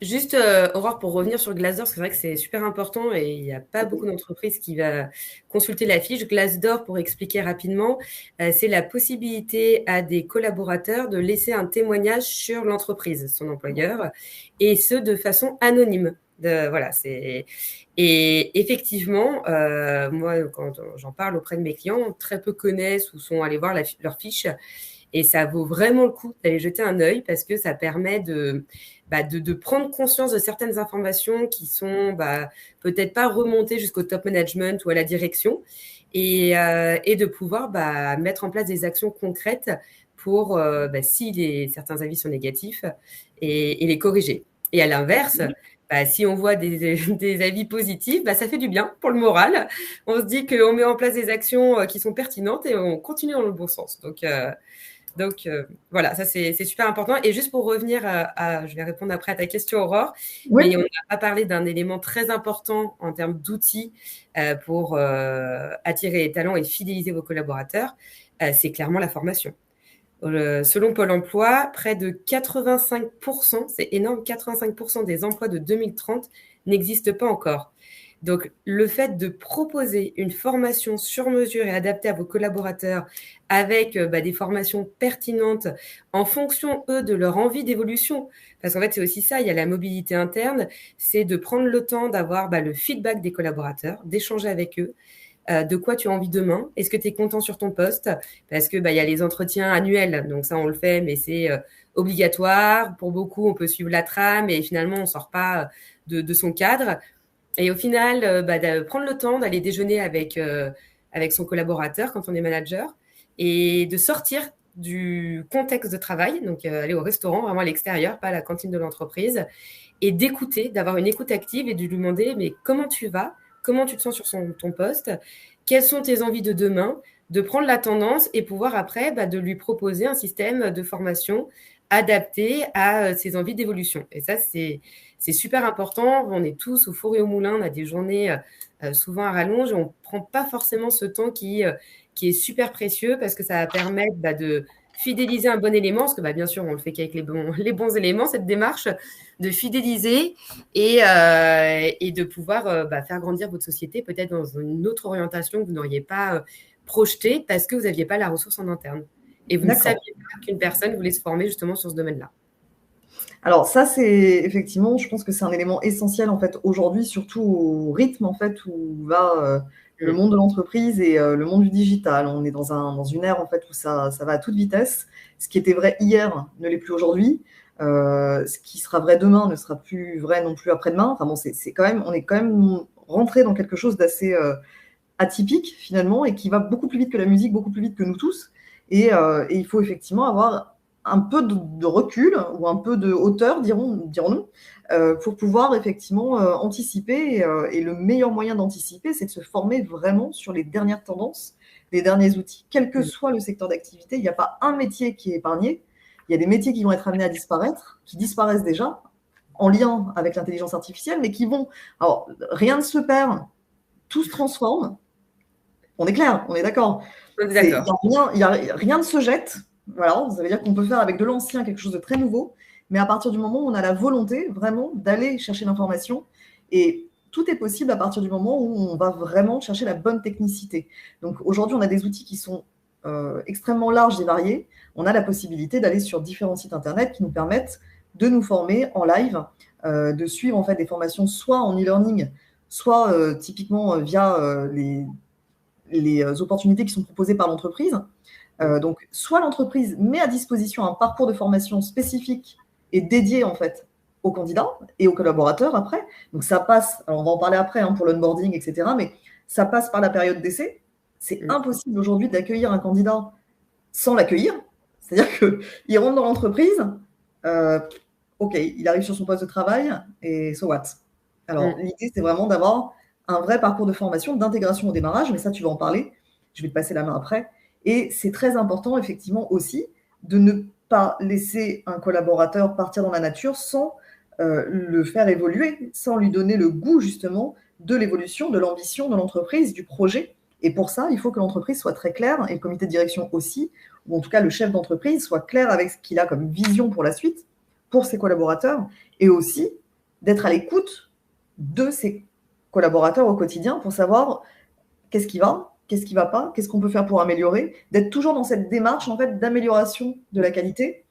Speaker 1: juste Aurore, pour revenir sur Glassdoor, c'est vrai que c'est super important et il n'y a pas beaucoup d'entreprises qui va consulter la fiche. Glassdoor, pour expliquer rapidement, c'est la possibilité à des collaborateurs de laisser un témoignage sur l'entreprise, son employeur, et ce, de façon anonyme. Et effectivement, moi, quand j'en parle auprès de mes clients, très peu connaissent ou sont allés voir leur fiche. Et ça vaut vraiment le coup d'aller jeter un œil parce que ça permet de prendre conscience de certaines informations qui sont peut-être pas remontées jusqu'au top management ou à la direction et de pouvoir mettre en place des actions concrètes pour, si certains avis sont négatifs, et les corriger. Et à l'inverse, si on voit des avis positifs, ça fait du bien pour le moral. On se dit qu'on met en place des actions qui sont pertinentes et on continue dans le bon sens. Donc, voilà, ça c'est super important. Et juste pour revenir je vais répondre après à ta question, Aurore,
Speaker 2: Oui.
Speaker 1: mais on n'a pas parlé d'un élément très important en termes d'outils pour attirer les talents et fidéliser vos collaborateurs, c'est clairement la formation. Selon Pôle emploi, près de 85%, c'est énorme, 85% des emplois de 2030 n'existent pas encore. Donc, le fait de proposer une formation sur mesure et adaptée à vos collaborateurs avec des formations pertinentes en fonction, eux, de leur envie d'évolution. Parce qu'en fait, c'est aussi ça, il y a la mobilité interne, c'est de prendre le temps d'avoir le feedback des collaborateurs, d'échanger avec eux. De quoi tu as envie demain? Est-ce que tu es content sur ton poste? Parce que y a les entretiens annuels, donc ça on le fait, mais c'est obligatoire. Pour beaucoup, on peut suivre la trame et finalement on sort pas de son cadre. Et au final, de prendre le temps d'aller déjeuner avec son collaborateur quand on est manager et de sortir du contexte de travail, donc aller au restaurant, vraiment à l'extérieur, pas à la cantine de l'entreprise, et d'écouter, d'avoir une écoute active et de lui demander mais comment tu vas? Comment tu te sens sur ton poste? Quelles sont tes envies de demain? De prendre la tendance et pouvoir après de lui proposer un système de formation adapté à ses envies d'évolution. Et ça, c'est super important. On est tous au four et au moulin, on a des journées souvent à rallonge et on ne prend pas forcément ce temps qui est super précieux parce que ça va permettre de fidéliser un bon élément, parce que bien sûr, on le fait qu'avec les bons éléments, cette démarche de fidéliser et de pouvoir faire grandir votre société peut-être dans une autre orientation que vous n'auriez pas projetée parce que vous n'aviez pas la ressource en interne. Et vous ne saviez pas qu'une personne voulait se former justement sur ce domaine-là.
Speaker 2: Alors ça, c'est effectivement, je pense que c'est un élément essentiel en fait aujourd'hui, surtout au rythme en fait où va le monde de l'entreprise et le monde du digital. On est dans une ère en fait où ça va à toute vitesse. Ce qui était vrai hier ne l'est plus aujourd'hui. Ce qui sera vrai demain ne sera plus vrai non plus après-demain. Enfin bon, on est quand même rentré dans quelque chose d'assez atypique finalement et qui va beaucoup plus vite que la musique, beaucoup plus vite que nous tous. Et il faut effectivement avoir un peu de recul ou un peu de hauteur, dirons-nous, pour pouvoir effectivement anticiper. Et le meilleur moyen d'anticiper, c'est de se former vraiment sur les dernières tendances, les derniers outils. Quel que soit le secteur d'activité, il n'y a pas un métier qui est épargné. Il y a des métiers qui vont être amenés à disparaître, qui disparaissent déjà, en lien avec l'intelligence artificielle, mais qui vont... Alors, rien ne se perd, tout se transforme. On est clair, on est d'accord. Rien ne se jette. Voilà, ça veut dire qu'on peut faire avec de l'ancien quelque chose de très nouveau, mais à partir du moment où on a la volonté vraiment d'aller chercher l'information, et tout est possible à partir du moment où on va vraiment chercher la bonne technicité. Donc aujourd'hui, on a des outils qui sont extrêmement larges et variés. On a la possibilité d'aller sur différents sites internet qui nous permettent de nous former en live, de suivre en fait des formations soit en e-learning, soit typiquement via les opportunités qui sont proposées par l'entreprise. Donc, soit l'entreprise met à disposition un parcours de formation spécifique et dédié en fait aux candidats et aux collaborateurs après. Donc, ça passe, alors on va en parler après pour l'onboarding, etc., mais ça passe par la période d'essai. C'est impossible aujourd'hui d'accueillir un candidat sans l'accueillir. C'est-à-dire qu'il rentre dans l'entreprise, OK, il arrive sur son poste de travail et so what? Alors, l'idée, c'est vraiment d'avoir un vrai parcours de formation, d'intégration au démarrage, mais ça, tu vas en parler. Je vais te passer la main après. Et c'est très important, effectivement, aussi, de ne pas laisser un collaborateur partir dans la nature sans le faire évoluer, sans lui donner le goût, justement, de l'évolution, de l'ambition de l'entreprise, du projet. Et pour ça, il faut que l'entreprise soit très claire, et le comité de direction aussi, ou en tout cas le chef d'entreprise, soit clair avec ce qu'il a comme vision pour la suite, pour ses collaborateurs, et aussi d'être à l'écoute de ses collaborateurs au quotidien pour savoir qu'est-ce qui va pas, qu'est-ce qu'on peut faire pour améliorer, d'être toujours dans cette démarche en fait d'amélioration de la qualité,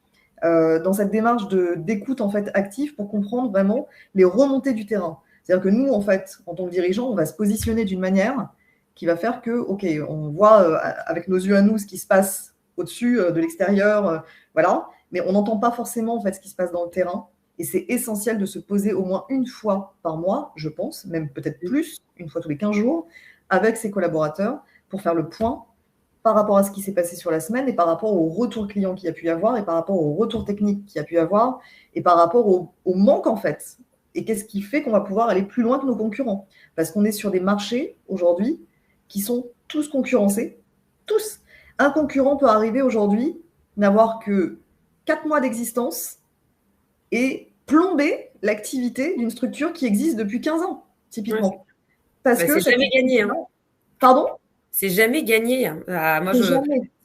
Speaker 2: dans cette démarche d'écoute en fait active pour comprendre vraiment les remontées du terrain. C'est-à-dire que nous en fait, en tant que dirigeants, on va se positionner d'une manière qui va faire que, ok, on voit avec nos yeux à nous ce qui se passe au-dessus, de l'extérieur, voilà, mais on n'entend pas forcément en fait ce qui se passe dans le terrain. Et c'est essentiel de se poser au moins une fois par mois, je pense, même peut-être plus, une fois tous les 15 jours, avec ses collaborateurs pour faire le point par rapport à ce qui s'est passé sur la semaine et par rapport au retour client qu'il y a pu y avoir et par rapport au retour technique qu'il y a pu y avoir et par rapport au manque en fait. Et qu'est-ce qui fait qu'on va pouvoir aller plus loin que nos concurrents? Parce qu'on est sur des marchés aujourd'hui qui sont tous concurrencés. Tous. Un concurrent peut arriver aujourd'hui, n'avoir que 4 mois d'existence et plomber l'activité d'une structure qui existe depuis 15 ans, typiquement.
Speaker 1: Parce que c'est jamais gagné. Hein.
Speaker 2: Pardon?
Speaker 1: C'est jamais gagné. Hein. Moi, c'est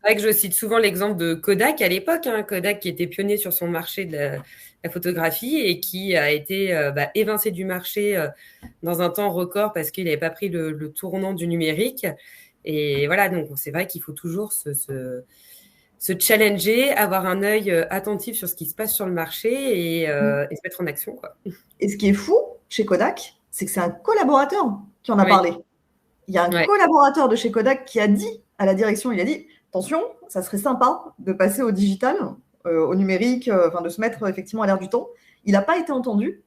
Speaker 1: vrai que je cite souvent l'exemple de Kodak à l'époque. Hein. Kodak qui était pionnier sur son marché de la photographie et qui a été évincé du marché dans un temps record parce qu'il n'avait pas pris le tournant du numérique. Et voilà, donc c'est vrai qu'il faut toujours se challenger, avoir un œil attentif sur ce qui se passe sur le marché et se mettre en action, quoi.
Speaker 2: Et ce qui est fou chez Kodak, c'est que c'est un collaborateur qui en a parlé. Il y a un collaborateur de chez Kodak qui a dit à la direction, il a dit, attention, ça serait sympa de passer au digital, au numérique, de se mettre effectivement à l'ère du temps. Il n'a pas été entendu.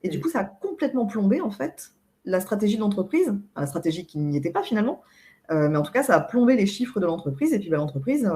Speaker 2: Et du coup, ça a complètement plombé, en fait, la stratégie de l'entreprise, la stratégie qui n'y était pas finalement. Mais en tout cas, ça a plombé les chiffres de l'entreprise. Et puis, l'entreprise,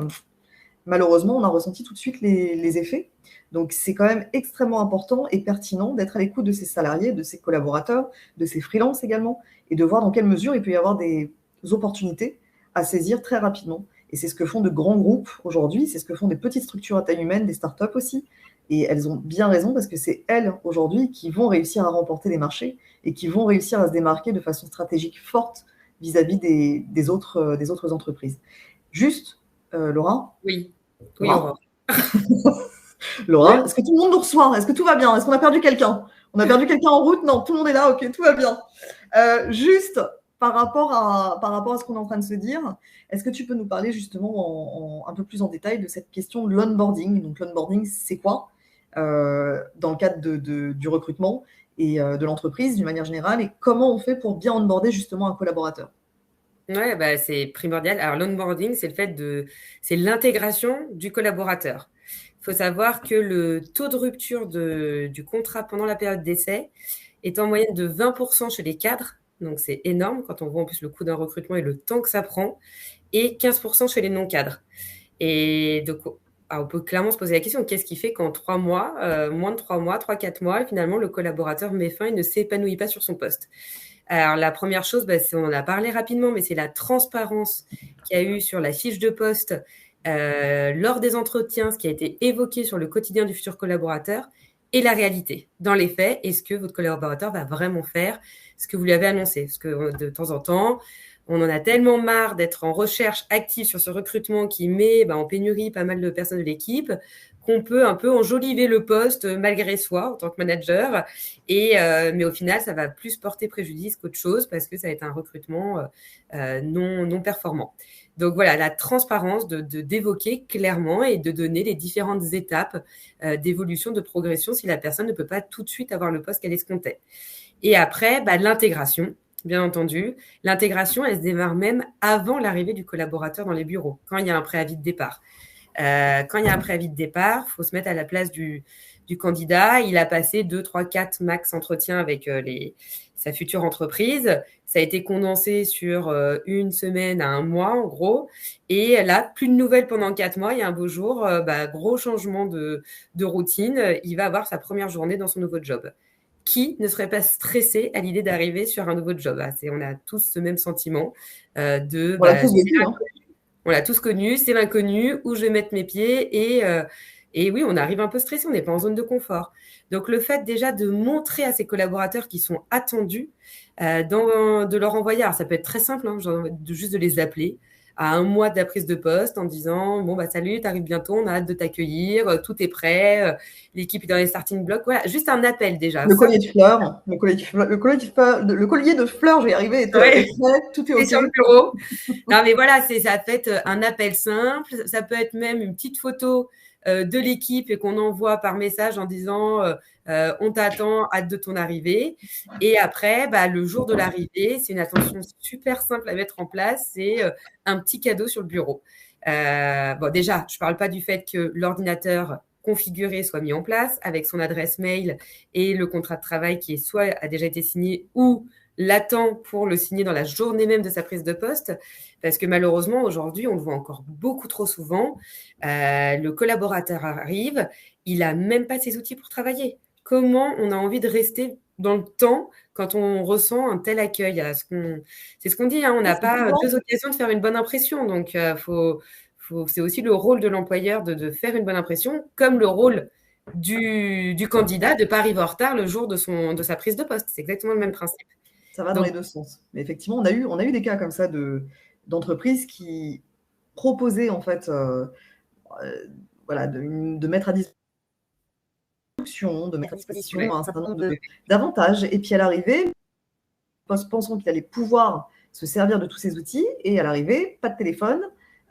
Speaker 2: malheureusement, on a ressenti tout de suite les effets. Donc, c'est quand même extrêmement important et pertinent d'être à l'écoute de ses salariés, de ses collaborateurs, de ses freelances également, et de voir dans quelle mesure il peut y avoir des opportunités à saisir très rapidement. Et c'est ce que font de grands groupes aujourd'hui, c'est ce que font des petites structures à taille humaine, des startups aussi. Et elles ont bien raison parce que c'est elles, aujourd'hui, qui vont réussir à remporter les marchés et qui vont réussir à se démarquer de façon stratégique forte vis-à-vis des autres entreprises. Juste, Laura?
Speaker 1: Oui, Laura.
Speaker 2: Laura, est-ce que tout le monde nous reçoit? Est-ce que tout va bien? Est-ce qu'on a perdu quelqu'un? On a perdu quelqu'un en route? Non, tout le monde est là, ok, tout va bien. Juste par rapport à ce qu'on est en train de se dire, est-ce que tu peux nous parler justement un peu plus en détail de cette question de l'onboarding? Donc l'onboarding, c'est quoi dans le cadre du recrutement et de l'entreprise d'une manière générale, et comment on fait pour bien onboarder justement un collaborateur?
Speaker 1: Ouais, c'est primordial. Alors l'onboarding, c'est l'intégration du collaborateur. Il faut savoir que le taux de rupture du contrat pendant la période d'essai est en moyenne de 20% chez les cadres. Donc, c'est énorme quand on voit en plus le coût d'un recrutement et le temps que ça prend. Et 15% chez les non-cadres. Et donc, on peut clairement se poser la question, qu'est-ce qui fait qu'en 3 mois, moins de 3 mois, 3-4 mois, finalement, le collaborateur met fin et ne s'épanouit pas sur son poste? Alors, la première chose, on en a parlé rapidement, mais c'est la transparence qu'il y a eu sur la fiche de poste lors des entretiens, ce qui a été évoqué sur le quotidien du futur collaborateur, et la réalité. Dans les faits, est-ce que votre collaborateur va vraiment faire ce que vous lui avez annoncé? Parce que de temps en temps, on en a tellement marre d'être en recherche active sur ce recrutement qui met en pénurie pas mal de personnes de l'équipe, qu'on peut un peu enjoliver le poste malgré soi en tant que manager. Mais au final, ça va plus porter préjudice qu'autre chose parce que ça va être un recrutement non performant. Donc voilà, la transparence d'évoquer clairement et de donner les différentes étapes d'évolution, de progression si la personne ne peut pas tout de suite avoir le poste qu'elle escomptait. Et après, l'intégration, bien entendu. L'intégration, elle se démarre même avant l'arrivée du collaborateur dans les bureaux, quand il y a un préavis de départ. Quand il y a un préavis de départ, il faut se mettre à la place du candidat. Il a passé 2, 3, 4 max entretiens avec sa future entreprise. Ça a été condensé sur une semaine à un mois, en gros. Et là, plus de nouvelles pendant 4 mois. Et un beau jour, gros changement de routine. Il va avoir sa première journée dans son nouveau job. Qui ne serait pas stressé à l'idée d'arriver sur un nouveau job? On a tous ce même sentiment
Speaker 2: On l'a tous vécu, hein.
Speaker 1: On l'a tous connu, c'est l'inconnu, où je vais mettre mes pieds et oui, on arrive un peu stressé, on n'est pas en zone de confort. Donc le fait déjà de montrer à ses collaborateurs qui sont attendus, de leur envoyer, alors ça peut être très simple, hein, juste de les appeler à un mois de la prise de poste en disant bon salut, t'arrives bientôt, on a hâte de t'accueillir, tout est prêt, l'équipe est dans les starting blocks, voilà, juste un appel déjà.
Speaker 2: Le collier de fleurs, le collier de fleurs, je vais y arriver, est prêt, tout est OK.
Speaker 1: Sur le bureau. Non mais voilà, ça peut être un appel simple, ça peut être même une petite photo de l'équipe et qu'on envoie par message en disant on t'attend, hâte de ton arrivée. Et après, le jour de l'arrivée, c'est une attention super simple à mettre en place, c'est un petit cadeau sur le bureau. Déjà, je ne parle pas du fait que l'ordinateur configuré soit mis en place avec son adresse mail et le contrat de travail qui est soit a déjà été signé ou l'attend pour le signer dans la journée même de sa prise de poste, parce que malheureusement, aujourd'hui, on le voit encore beaucoup trop souvent, le collaborateur arrive, il n'a même pas ses outils pour travailler. Comment on a envie de rester dans le temps quand on ressent un tel accueil? C'est ce qu'on dit, hein, on n'a pas deux occasions de faire une bonne impression, donc c'est aussi le rôle de l'employeur de faire une bonne impression, comme le rôle du candidat de ne pas arriver en retard le jour de sa prise de poste. C'est exactement le même principe.
Speaker 2: Ça va dans les deux sens. Mais effectivement, on a eu des cas comme ça d'entreprises qui proposaient en fait de mettre à disposition, un certain nombre d'avantages. Et puis à l'arrivée, pensant qu'il allait pouvoir se servir de tous ces outils, et à l'arrivée, pas de téléphone,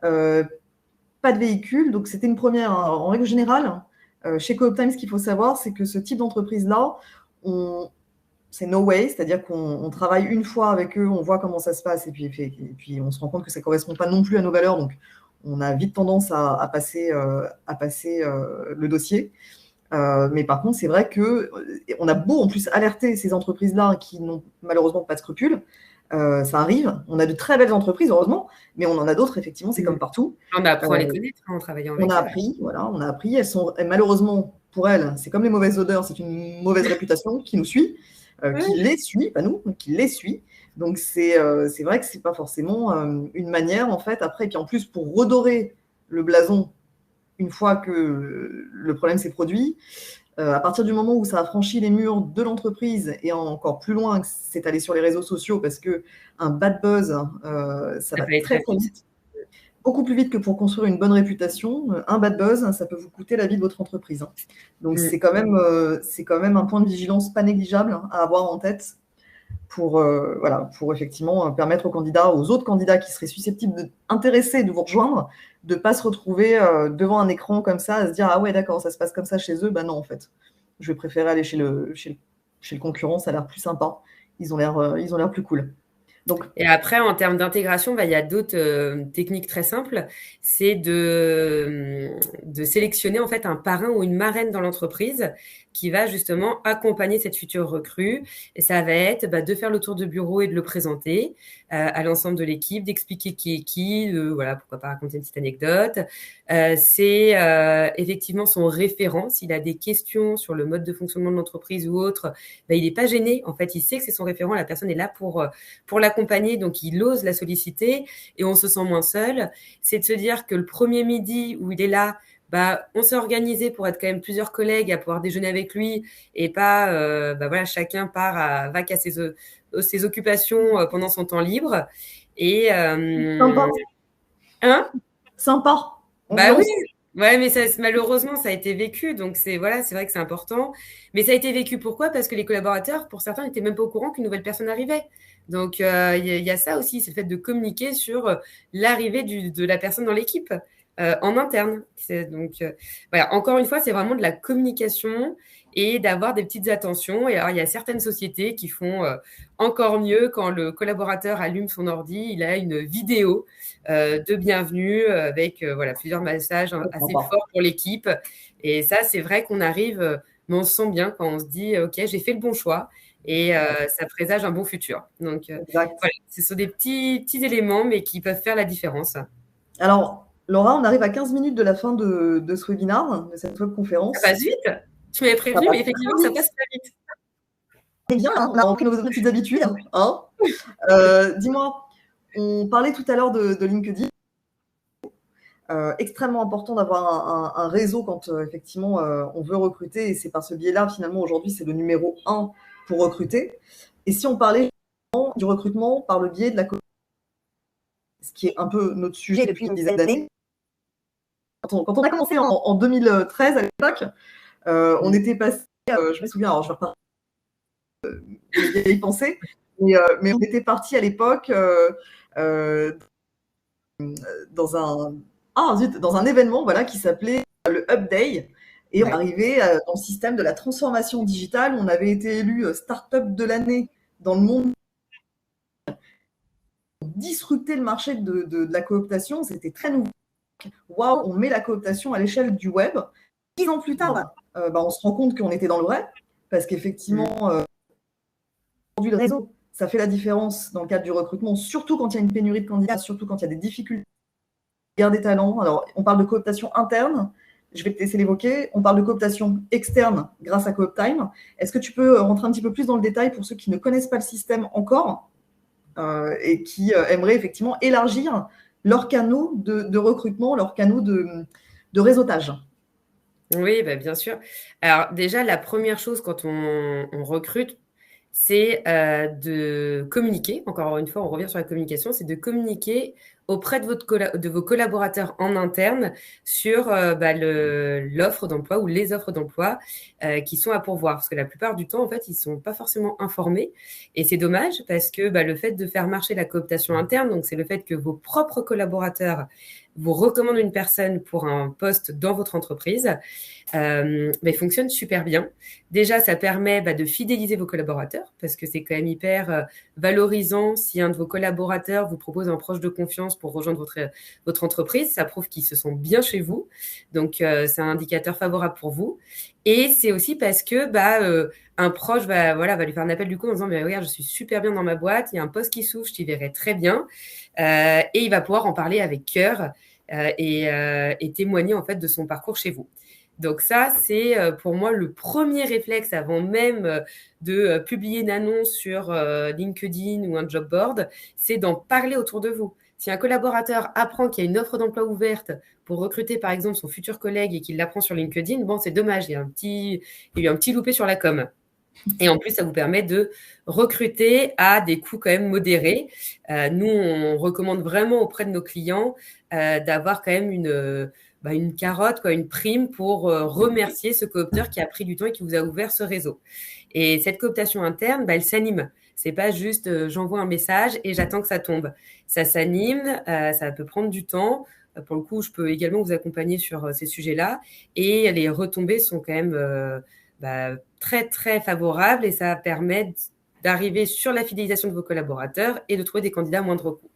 Speaker 2: pas de véhicule. Donc c'était une première, en règle générale. Chez Coop Time, ce qu'il faut savoir, c'est que ce type d'entreprise-là, c'est no way, c'est-à-dire qu'on travaille une fois avec eux, on voit comment ça se passe, et puis on se rend compte que ça ne correspond pas non plus à nos valeurs, donc on a vite tendance à passer le dossier. Mais par contre, c'est vrai qu'on a beau en plus alerter ces entreprises-là qui n'ont malheureusement pas de scrupules, ça arrive. On a de très belles entreprises, heureusement, mais on en a d'autres, effectivement, c'est comme partout.
Speaker 1: On apprend à les connaître en travaillant avec elles.
Speaker 2: On a appris. Malheureusement, pour elles, c'est comme les mauvaises odeurs, c'est une mauvaise réputation qui nous suit. Qui les suit, pas nous, qui les suit. Donc, c'est vrai que ce n'est pas forcément une manière, en fait, après. Et puis, en plus, pour redorer le blason, une fois que le problème s'est produit, à partir du moment où ça a franchi les murs de l'entreprise et encore plus loin, que c'est allé sur les réseaux sociaux, parce qu'un bad buzz, ça va très, très vite. Beaucoup plus vite que pour construire une bonne réputation. Un bad buzz, ça peut vous coûter la vie de votre entreprise. Donc, c'est quand même un point de vigilance pas négligeable à avoir en tête pour effectivement permettre aux autres candidats qui seraient susceptibles intéressés de vous rejoindre, de ne pas se retrouver devant un écran comme ça, à se dire « Ah ouais, d'accord, ça se passe comme ça chez eux. » Non, en fait, je vais préférer aller chez le concurrent, ça a l'air plus sympa. Ils ont l'air plus cool. Donc,
Speaker 1: et après, en termes d'intégration, il y a d'autres techniques très simples. C'est de sélectionner en fait un parrain ou une marraine dans l'entreprise qui va justement accompagner cette future recrue. Et ça va être de faire le tour de bureau et de le présenter à l'ensemble de l'équipe, d'expliquer qui est qui, pourquoi pas raconter une petite anecdote. C'est effectivement son référent. S'il a des questions sur le mode de fonctionnement de l'entreprise ou autre, il n'est pas gêné. En fait, il sait que c'est son référent. La personne est là pour l'accompagner, donc il ose la solliciter et on se sent moins seul. C'est de se dire que le premier midi où il est là, on s'est organisé pour être quand même plusieurs collègues à pouvoir déjeuner avec lui et pas, chacun va qu'à ses occupations pendant son temps libre. Et
Speaker 2: sympa.
Speaker 1: Hein?
Speaker 2: Sympa.
Speaker 1: Oui. Ouais, mais malheureusement, ça a été vécu. Donc, c'est vrai que c'est important. Mais ça a été vécu pourquoi? Parce que les collaborateurs, pour certains, n'étaient même pas au courant qu'une nouvelle personne arrivait. Donc, il y a ça aussi, c'est le fait de communiquer sur l'arrivée de la personne dans l'équipe en interne. Donc, encore une fois, c'est vraiment de la communication et d'avoir des petites attentions. Et alors, il y a certaines sociétés qui font encore mieux quand le collaborateur allume son ordi, il a une vidéo de bienvenue avec plusieurs messages assez forts pour l'équipe. Et ça, c'est vrai qu'on arrive, mais on se sent bien quand on se dit « Ok, j'ai fait le bon choix ». et ça présage un bon futur. Donc,
Speaker 2: Exact.
Speaker 1: voilà, ce sont des petits éléments, mais qui peuvent faire la différence.
Speaker 2: Alors, Laura, on arrive à 15 minutes de la fin de ce webinaire, de cette
Speaker 1: Ça
Speaker 2: webconférence.
Speaker 1: passe vite. Tu m'avais
Speaker 2: Ça
Speaker 1: prévenu, mais
Speaker 2: passe
Speaker 1: effectivement,
Speaker 2: très
Speaker 1: ça
Speaker 2: vite.
Speaker 1: passe très vite.
Speaker 2: C'est bien, hein, on a repris nos petites habitudes. Hein. Dis-moi, on parlait tout à l'heure de LinkedIn. Extrêmement important d'avoir un réseau quand effectivement on veut recruter, et c'est par ce biais-là, finalement, aujourd'hui, c'est le numéro 1 pour recruter. Et si on parlait du recrutement par le biais de la communication, ce qui est un peu notre sujet depuis une dizaine d'années. Quand on a commencé en 2013 à l'époque, on était passé, je me souviens, alors je vais repartir les vieilles pensées, mais on était parti à l'époque dans un événement voilà, qui s'appelait le Hub Day. Et on arrivait dans le système de la transformation digitale. On avait été élu Startup de l'année dans le monde. Disrupter le marché de la cooptation, c'était très nouveau. Waouh, on met la cooptation à l'échelle du web. 10 ans plus tard, on se rend compte qu'on était dans le vrai, parce qu'effectivement, aujourd'hui, le réseau, ça fait la différence dans le cadre du recrutement, surtout quand il y a une pénurie de candidats, surtout quand il y a des difficultés à garder des talents. Alors, on parle de cooptation interne, je vais te laisser l'évoquer. On parle de cooptation externe grâce à CoopTime. Est-ce que tu peux rentrer un petit peu plus dans le détail pour ceux qui ne connaissent pas le système encore et qui aimeraient effectivement élargir leurs canaux de recrutement, leurs canaux de réseautage?
Speaker 1: Oui, bah, bien sûr. Alors déjà, la première chose quand on recrute, c'est de communiquer. Encore une fois, on revient sur la communication, c'est de communiquer auprès de vos collaborateurs en interne sur l'offre d'emploi ou les offres d'emploi qui sont à pourvoir. Parce que la plupart du temps, en fait, ils sont pas forcément informés. Et c'est dommage parce que le fait de faire marcher la cooptation interne, donc c'est le fait que vos propres collaborateurs vous recommandent une personne pour un poste dans votre entreprise, il fonctionne super bien. Déjà, ça permet de fidéliser vos collaborateurs parce que c'est quand même hyper valorisant si un de vos collaborateurs vous propose un proche de confiance pour rejoindre votre entreprise. Ça prouve qu'ils se sentent bien chez vous. Donc, c'est un indicateur favorable pour vous. Et c'est aussi parce que un proche va lui faire un appel du coup en disant mais regarde, je suis super bien dans ma boîte, il y a un poste qui s'ouvre, je t'y verrai très bien. Et il va pouvoir en parler avec cœur et témoigner en fait de son parcours chez vous. Donc ça, c'est pour moi le premier réflexe avant même de publier une annonce sur LinkedIn ou un job board, c'est d'en parler autour de vous. Si un collaborateur apprend qu'il y a une offre d'emploi ouverte pour recruter par exemple son futur collègue et qu'il l'apprend sur LinkedIn, bon, c'est dommage, il y a eu un petit loupé sur la com. Et en plus, ça vous permet de recruter à des coûts quand même modérés. Nous, on recommande vraiment auprès de nos clients d'avoir quand même une carotte, une prime pour remercier ce coopteur qui a pris du temps et qui vous a ouvert ce réseau. Et cette cooptation interne, elle s'anime. C'est pas juste j'envoie un message et j'attends que ça tombe. Ça s'anime, ça peut prendre du temps. Pour le coup, je peux également vous accompagner sur ces sujets-là. Et les retombées sont quand même très, très favorables et ça permet d'arriver sur la fidélisation de vos collaborateurs et de trouver des candidats à moindre coût.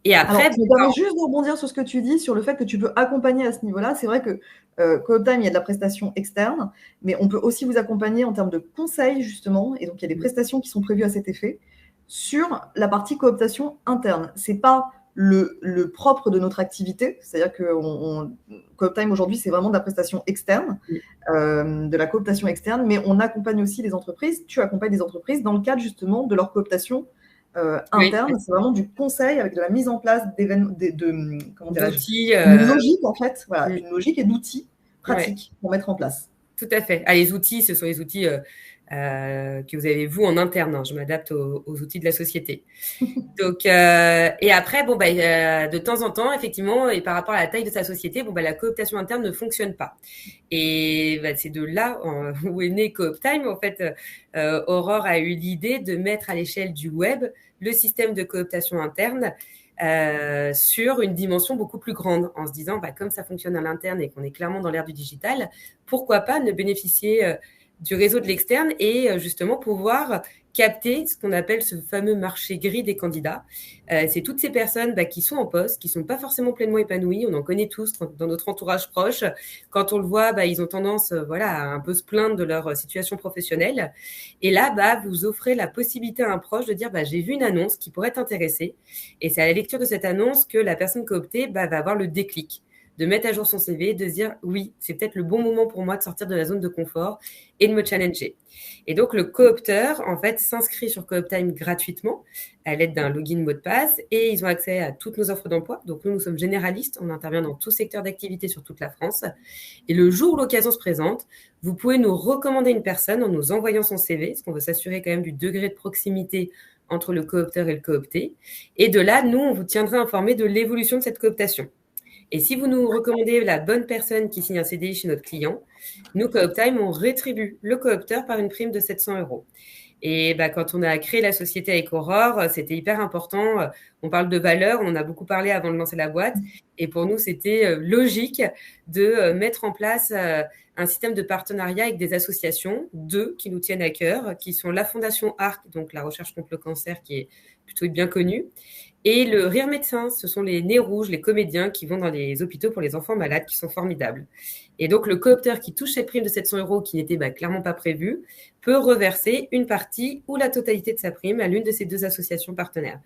Speaker 1: Et après,
Speaker 2: alors, je me permets juste de rebondir sur ce que tu dis, sur le fait que tu peux accompagner à ce niveau-là. C'est vrai que CoopTime, il y a de la prestation externe, mais on peut aussi vous accompagner en termes de conseils, justement. Et donc, il y a des prestations qui sont prévues à cet effet sur la partie cooptation interne. Ce n'est pas le propre de notre activité. C'est-à-dire que CoopTime, aujourd'hui, c'est vraiment de la prestation externe, de la cooptation externe, mais on accompagne aussi les entreprises. Tu accompagnes les entreprises dans le cadre, justement, de leur cooptation interne, c'est vraiment du conseil avec de la mise en place
Speaker 1: d'outils,
Speaker 2: une logique en fait, voilà, une logique et d'outils pratiques pour mettre en place.
Speaker 1: Tout à fait. Les outils, ce sont les outils que vous avez vous en interne. Hein. Je m'adapte aux outils de la société. Donc, et après, de temps en temps, effectivement, et par rapport à la taille de sa société, la cooptation interne ne fonctionne pas. Et c'est de là où est né CoopTime. En fait, Aurore a eu l'idée de mettre à l'échelle du web le système de cooptation interne sur une dimension beaucoup plus grande, en se disant, comme ça fonctionne à l'interne et qu'on est clairement dans l'ère du digital, pourquoi pas ne bénéficier du réseau de l'externe et justement pouvoir capter ce qu'on appelle ce fameux marché gris des candidats. C'est toutes ces personnes qui sont en poste, qui sont pas forcément pleinement épanouies. On en connaît tous dans notre entourage proche. Quand on le voit, ils ont tendance à un peu se plaindre de leur situation professionnelle. Et là, vous offrez la possibilité à un proche de dire j'ai vu une annonce qui pourrait t'intéresser. Et c'est à la lecture de cette annonce que la personne qui a opté va avoir le déclic de mettre à jour son CV, de se dire oui, c'est peut-être le bon moment pour moi de sortir de la zone de confort et de me challenger. Et donc, le coopteur, en fait, s'inscrit sur CoopTime gratuitement à l'aide d'un login mot de passe et ils ont accès à toutes nos offres d'emploi. Donc, nous sommes généralistes. On intervient dans tout secteur d'activité sur toute la France. Et le jour où l'occasion se présente, vous pouvez nous recommander une personne en nous envoyant son CV, parce qu'on veut s'assurer quand même du degré de proximité entre le coopteur et le coopté. Et de là, nous, on vous tiendra informé de l'évolution de cette cooptation. Et si vous nous recommandez la bonne personne qui signe un CDI chez notre client, nous, CoopTime, on rétribue le coopteur par une prime de 700 euros. Et quand on a créé la société avec Aurore, c'était hyper important. On parle de valeur, on en a beaucoup parlé avant de lancer la boîte. Et pour nous, c'était logique de mettre en place un système de partenariat avec des associations, deux qui nous tiennent à cœur, qui sont la Fondation ARC, donc la recherche contre le cancer, qui est plutôt bien connue, et le Rire Médecin. Ce sont les nez rouges, les comédiens qui vont dans les hôpitaux pour les enfants malades, qui sont formidables. Et donc, le coopteur qui touche cette prime de 700 euros, qui n'était clairement pas prévue, peut reverser une partie ou la totalité de sa prime à l'une de ces deux associations partenaires.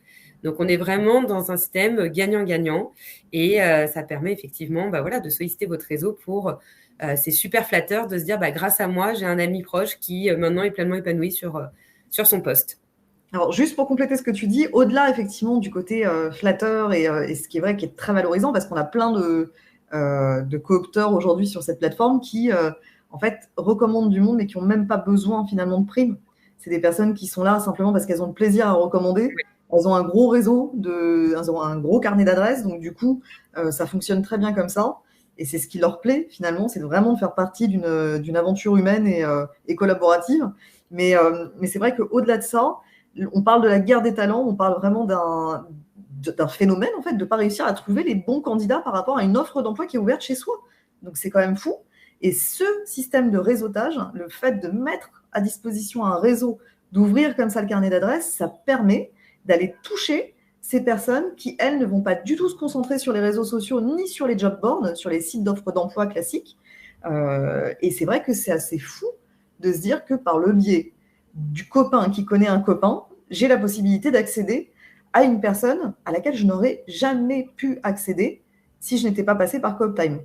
Speaker 1: Donc, on est vraiment dans un système gagnant-gagnant et ça permet effectivement de solliciter votre réseau pour... c'est super flatteur de se dire grâce à moi, j'ai un ami proche qui maintenant est pleinement épanoui sur son poste.
Speaker 2: Alors, juste pour compléter ce que tu dis, au-delà effectivement du côté flatteur et ce qui est vrai qui est très valorisant, parce qu'on a plein de coopteurs aujourd'hui sur cette plateforme qui en fait recommandent du monde mais qui n'ont même pas besoin finalement de primes. C'est des personnes qui sont là simplement parce qu'elles ont le plaisir à recommander. Elles ont un gros réseau, elles ont un gros carnet d'adresses, donc du coup ça fonctionne très bien comme ça. Et c'est ce qui leur plaît finalement, c'est vraiment de faire partie d'une aventure humaine et collaborative. Mais c'est vrai qu'au-delà de ça, on parle de la guerre des talents, on parle vraiment d'un phénomène, en fait, de ne pas réussir à trouver les bons candidats par rapport à une offre d'emploi qui est ouverte chez soi. Donc, c'est quand même fou. Et ce système de réseautage, le fait de mettre à disposition un réseau, d'ouvrir comme ça le carnet d'adresses, ça permet d'aller toucher ces personnes qui, elles, ne vont pas du tout se concentrer sur les réseaux sociaux ni sur les job boards, sur les sites d'offres d'emploi classiques. Et c'est vrai que c'est assez fou de se dire que par le biais du copain qui connaît un copain, j'ai la possibilité d'accéder à une personne à laquelle je n'aurais jamais pu accéder si je n'étais pas passée par CoopTime.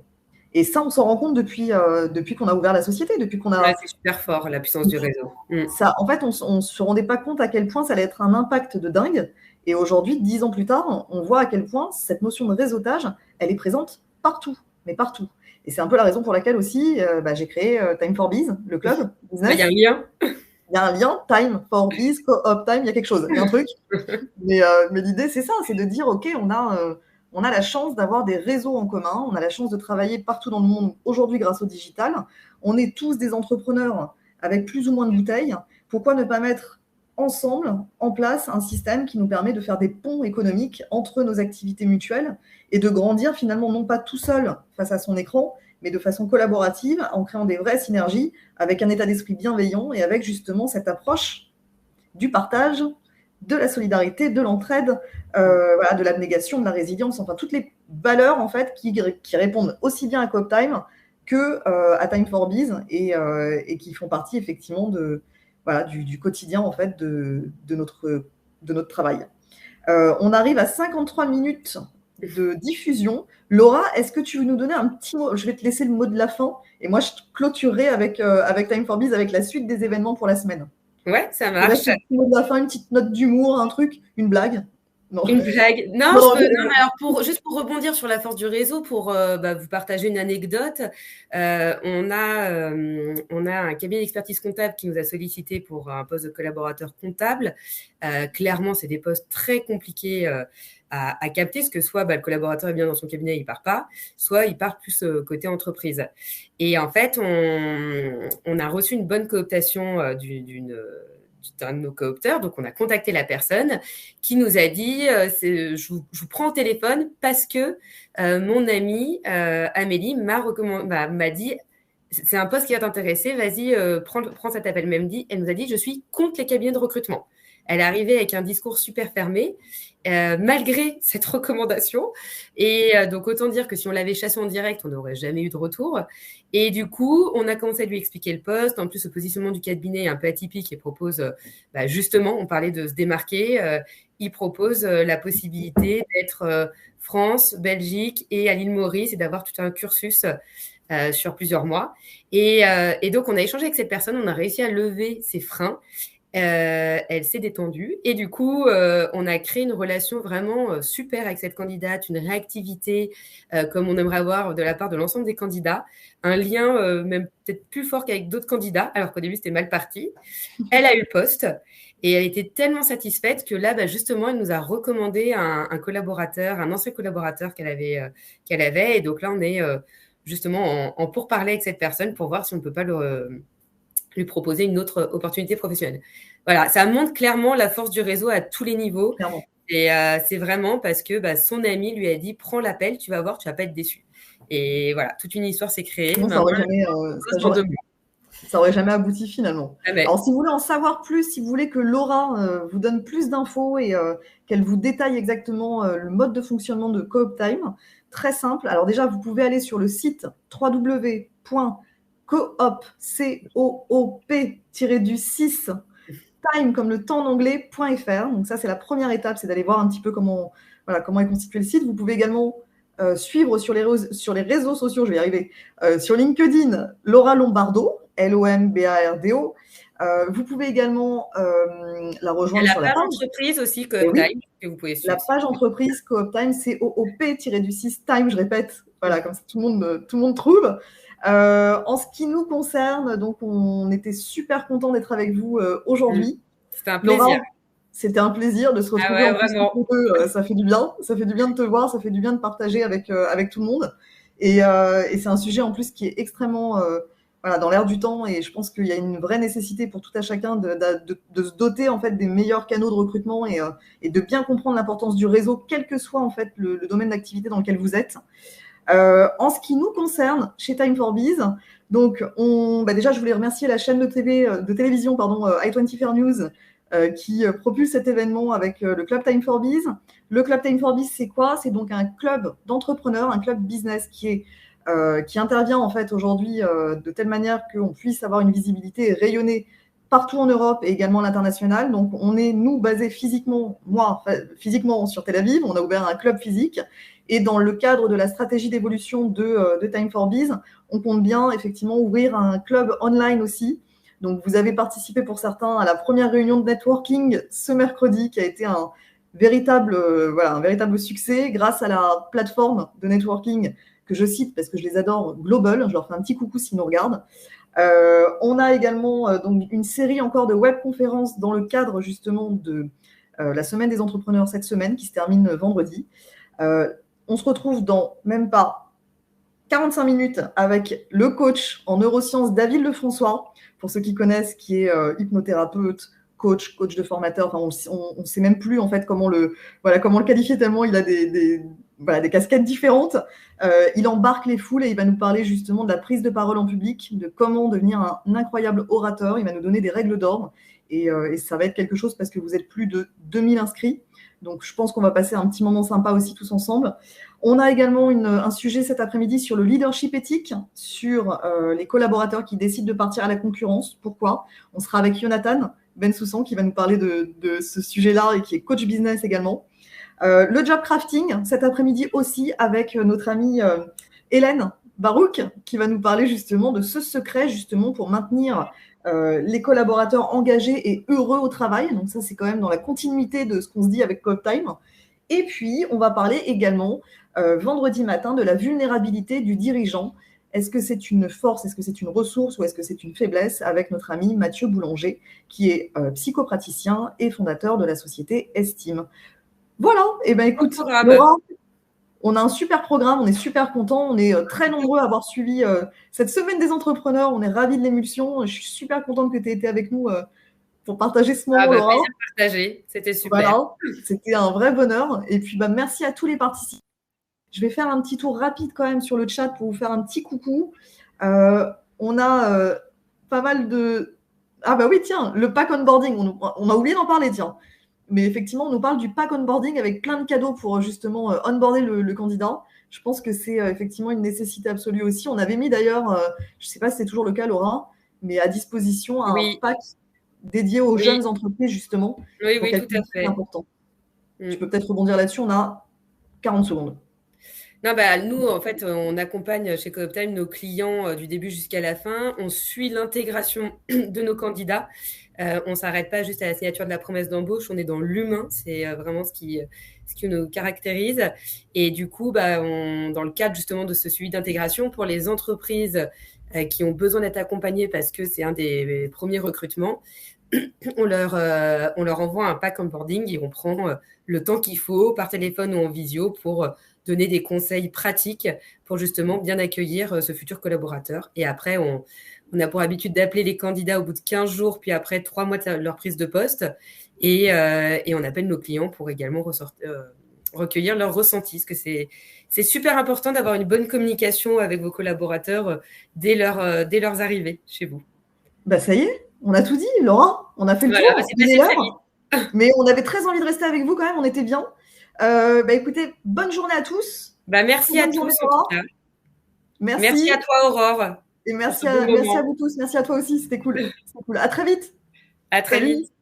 Speaker 2: Et ça, on s'en rend compte depuis qu'on a ouvert la société, depuis qu'on a...
Speaker 1: Ouais, c'est super fort, la puissance du réseau.
Speaker 2: Ça, en fait, on ne se rendait pas compte à quel point ça allait être un impact de dingue. Et aujourd'hui, 10 ans plus tard, on voit à quel point cette notion de réseautage, elle est présente partout, mais partout. Et c'est un peu la raison pour laquelle aussi j'ai créé Time for Biz, le club business.
Speaker 1: Il y a un lien.
Speaker 2: Il y a un lien, Time for Biz, CoopTime, il y a quelque chose, il y a un truc. Mais l'idée, c'est ça, c'est de dire, OK, on a la chance d'avoir des réseaux en commun, on a la chance de travailler partout dans le monde aujourd'hui grâce au digital. On est tous des entrepreneurs avec plus ou moins de bouteilles. Pourquoi ne pas mettre ensemble en place un système qui nous permet de faire des ponts économiques entre nos activités mutuelles et de grandir finalement non pas tout seul face à son écran, mais de façon collaborative, en créant des vraies synergies, avec un état d'esprit bienveillant et avec justement cette approche du partage, de la solidarité, de l'entraide, de l'abnégation, de la résilience, enfin toutes les valeurs en fait qui répondent aussi bien à CoopTime que à Time for Biz et qui font partie effectivement du quotidien en fait de notre travail. On arrive à 53 minutes de diffusion. Laura, est-ce que tu veux nous donner un petit mot? Je vais te laisser le mot de la fin et moi je clôturerai avec Time for Biz avec la suite des événements pour la semaine.
Speaker 1: Ouais, ça marche.
Speaker 2: Un petit mot de la fin, une petite note d'humour, un truc, une blague.
Speaker 1: Non. Une blague. Non, alors juste pour rebondir sur la force du réseau, pour vous partager une anecdote, on a un cabinet d'expertise comptable qui nous a sollicité pour un poste de collaborateur comptable. Clairement, c'est des postes très compliqués à capter, parce que soit le collaborateur est bien dans son cabinet, il part pas, soit il part plus côté entreprise. Et en fait, on a reçu une bonne cooptation d'un de nos coopteurs, donc on a contacté la personne qui nous a dit je vous prends au téléphone parce que mon amie Amélie m'a dit c'est un poste qui va t'intéresser, vas-y, prends cet appel. Même dit, elle nous a dit, je suis contre les cabinets de recrutement. Elle est arrivée avec un discours super fermé, malgré cette recommandation. Et donc, autant dire que si on l'avait chassé en direct, on n'aurait jamais eu de retour. Et du coup, on a commencé à lui expliquer le poste. En plus, le positionnement du cabinet est un peu atypique et propose, justement, on parlait de se démarquer. Il propose la possibilité d'être France, Belgique et à l'île Maurice et d'avoir tout un cursus sur plusieurs mois. Et donc, on a échangé avec cette personne, on a réussi à lever ses freins. Elle s'est détendue et du coup, on a créé une relation vraiment super avec cette candidate, une réactivité comme on aimerait avoir de la part de l'ensemble des candidats, un lien même peut-être plus fort qu'avec d'autres candidats, alors qu'au début, c'était mal parti. Elle a eu le poste et elle était tellement satisfaite que là, justement, elle nous a recommandé un collaborateur, un ancien collaborateur qu'elle avait. Et donc là, on est justement en pourparlers avec cette personne pour voir si on ne peut pas lui proposer une autre opportunité professionnelle. Voilà, ça montre clairement la force du réseau à tous les niveaux.
Speaker 2: Clairement.
Speaker 1: Et c'est vraiment parce que son ami lui a dit, prends l'appel, tu vas voir, tu vas pas être déçu. Et voilà, toute une histoire s'est créée.
Speaker 2: Sinon, ça aurait jamais abouti finalement.
Speaker 1: Jamais.
Speaker 2: Alors, si vous voulez en savoir plus, si vous voulez que Laura vous donne plus d'infos et qu'elle vous détaille exactement le mode de fonctionnement de CoopTime, très simple. Alors déjà, vous pouvez aller sur le site www.coop-6 time comme le temps en anglais.fr. Donc ça, c'est la première étape, c'est d'aller voir un petit peu comment est constitué le site. Vous pouvez également suivre sur les réseaux sociaux, je vais y arriver, sur LinkedIn, Laura Lombardo, Lombardo. Vous pouvez également la rejoindre sur la page
Speaker 1: entreprise aussi, CoopTime, que vous pouvez suivre.
Speaker 2: La page entreprise CoopTime, COOP-6 time, je répète, voilà, comme ça tout le monde trouve. En ce qui nous concerne, donc on était super content d'être avec vous aujourd'hui.
Speaker 1: C'était un plaisir.
Speaker 2: Laura, c'était un plaisir de se retrouver en plus tous deux. Ça fait du bien de te voir, ça fait du bien de partager avec tout le monde. Et c'est un sujet en plus qui est extrêmement dans l'air du temps, et je pense qu'il y a une vraie nécessité pour tout à chacun de se doter en fait des meilleurs canaux de recrutement et de bien comprendre l'importance du réseau, quel que soit en fait le domaine d'activité dans lequel vous êtes. En ce qui nous concerne, chez Time4Biz, donc déjà je voulais remercier la chaîne de télévision i24 News qui propulse cet événement avec le club Time4Biz. Le club Time4Biz, c'est quoi? C'est donc un club d'entrepreneurs, un club business qui intervient en fait aujourd'hui de telle manière qu'on puisse avoir une visibilité et rayonner partout en Europe et également à l'international. Donc on est, nous, basés physiquement sur Tel Aviv, on a ouvert un club physique. Et dans le cadre de la stratégie d'évolution de Time4Biz, on compte bien effectivement ouvrir un club online aussi. Donc vous avez participé pour certains à la première réunion de networking ce mercredi qui a été un véritable succès grâce à la plateforme de networking que je cite parce que je les adore, Global. Je leur fais un petit coucou s'ils nous regardent. On a également donc une série encore de webconférences dans le cadre justement de la semaine des entrepreneurs cette semaine qui se termine vendredi. On se retrouve dans même pas 45 minutes avec le coach en neurosciences David Lefrançois, pour ceux qui connaissent, qui est hypnothérapeute, coach de formateur. Enfin, on ne sait même plus en fait comment le qualifier tellement il a des casquettes différentes. Il embarque les foules et il va nous parler justement de la prise de parole en public, de comment devenir un incroyable orateur. Il va nous donner des règles d'or et ça va être quelque chose parce que vous êtes plus de 2000 inscrits. Donc, je pense qu'on va passer un petit moment sympa aussi tous ensemble. On a également un sujet cet après-midi sur le leadership éthique, sur les collaborateurs qui décident de partir à la concurrence. Pourquoi? On sera avec Jonathan Bensoussan qui va nous parler de ce sujet-là et qui est coach business également. Le job crafting cet après-midi aussi avec notre amie Hélène Barouk qui va nous parler justement de ce secret justement pour maintenir les collaborateurs engagés et heureux au travail. Donc ça, c'est quand même dans la continuité de ce qu'on se dit avec CoopTime. Et puis, on va parler également vendredi matin de la vulnérabilité du dirigeant. Est-ce que c'est une force, est-ce que c'est une ressource ou est-ce que c'est une faiblesse avec notre ami Mathieu Boulanger, qui est psychopraticien et fondateur de la société Estime. Voilà, et bien écoute, Laura, on a un super programme, on est super contents, on est très nombreux à avoir suivi cette semaine des entrepreneurs, on est ravis de l'émulsion, je suis super contente que tu aies été avec nous pour partager ce moment, Laura.
Speaker 1: Plaisir partagé, c'était super.
Speaker 2: Voilà, c'était un vrai bonheur, et puis merci à tous les participants. Je vais faire un petit tour rapide quand même sur le chat pour vous faire un petit coucou. On a pas mal de... Ah bah oui, tiens, le pack onboarding, on a oublié d'en parler, tiens. Mais effectivement, on nous parle du pack onboarding avec plein de cadeaux pour justement onboarder le candidat. Je pense que c'est effectivement une nécessité absolue aussi. On avait mis d'ailleurs, je ne sais pas si c'est toujours le cas, Laura, mais à disposition un
Speaker 1: Oui,
Speaker 2: pack dédié aux
Speaker 1: oui,
Speaker 2: jeunes entreprises, justement,
Speaker 1: oui,
Speaker 2: pour
Speaker 1: oui, tout
Speaker 2: quelqu'un
Speaker 1: à
Speaker 2: de très
Speaker 1: fait.
Speaker 2: important.
Speaker 1: Mm.
Speaker 2: Tu peux peut-être rebondir là-dessus, on a 40 secondes.
Speaker 1: Non, bah, nous, en fait, on accompagne chez Cooptime nos clients du début jusqu'à la fin. On suit l'intégration de nos candidats. On s'arrête pas juste à la signature de la promesse d'embauche. On est dans l'humain. C'est vraiment ce qui nous caractérise. Et du coup, bah, dans le cadre justement de ce suivi d'intégration pour les entreprises qui ont besoin d'être accompagnées parce que c'est un des premiers recrutements, on leur envoie un pack onboarding et on prend le temps qu'il faut par téléphone ou en visio pour donner des conseils pratiques pour justement bien accueillir ce futur collaborateur. Et après, on a pour habitude d'appeler les candidats au bout de 15 jours, puis après 3 mois de leur prise de poste. Et on appelle nos clients pour également recueillir leurs ressentis. Parce que c'est super important d'avoir une bonne communication avec vos collaborateurs dès leurs arrivées chez vous.
Speaker 2: Bah ça y est, on a tout dit, Laura. On a fait le
Speaker 1: Voilà, bah,
Speaker 2: tour.
Speaker 1: c'est
Speaker 2: Il est
Speaker 1: passé très
Speaker 2: l'heure.
Speaker 1: vite.
Speaker 2: Mais on avait très envie de rester avec vous quand même, on était bien. Bah écoutez, bonne journée à tous.
Speaker 1: Bah,
Speaker 2: Très
Speaker 1: merci à
Speaker 2: bonne journée,
Speaker 1: tous en tout
Speaker 2: Laura.
Speaker 1: cas. Merci à
Speaker 2: Merci.
Speaker 1: toi, Aurore,
Speaker 2: Et
Speaker 1: pour ce beau
Speaker 2: merci à
Speaker 1: moment.
Speaker 2: vous tous. Merci à toi aussi. C'était cool. C'était cool. À très vite.
Speaker 1: À très
Speaker 2: Salut.
Speaker 1: vite.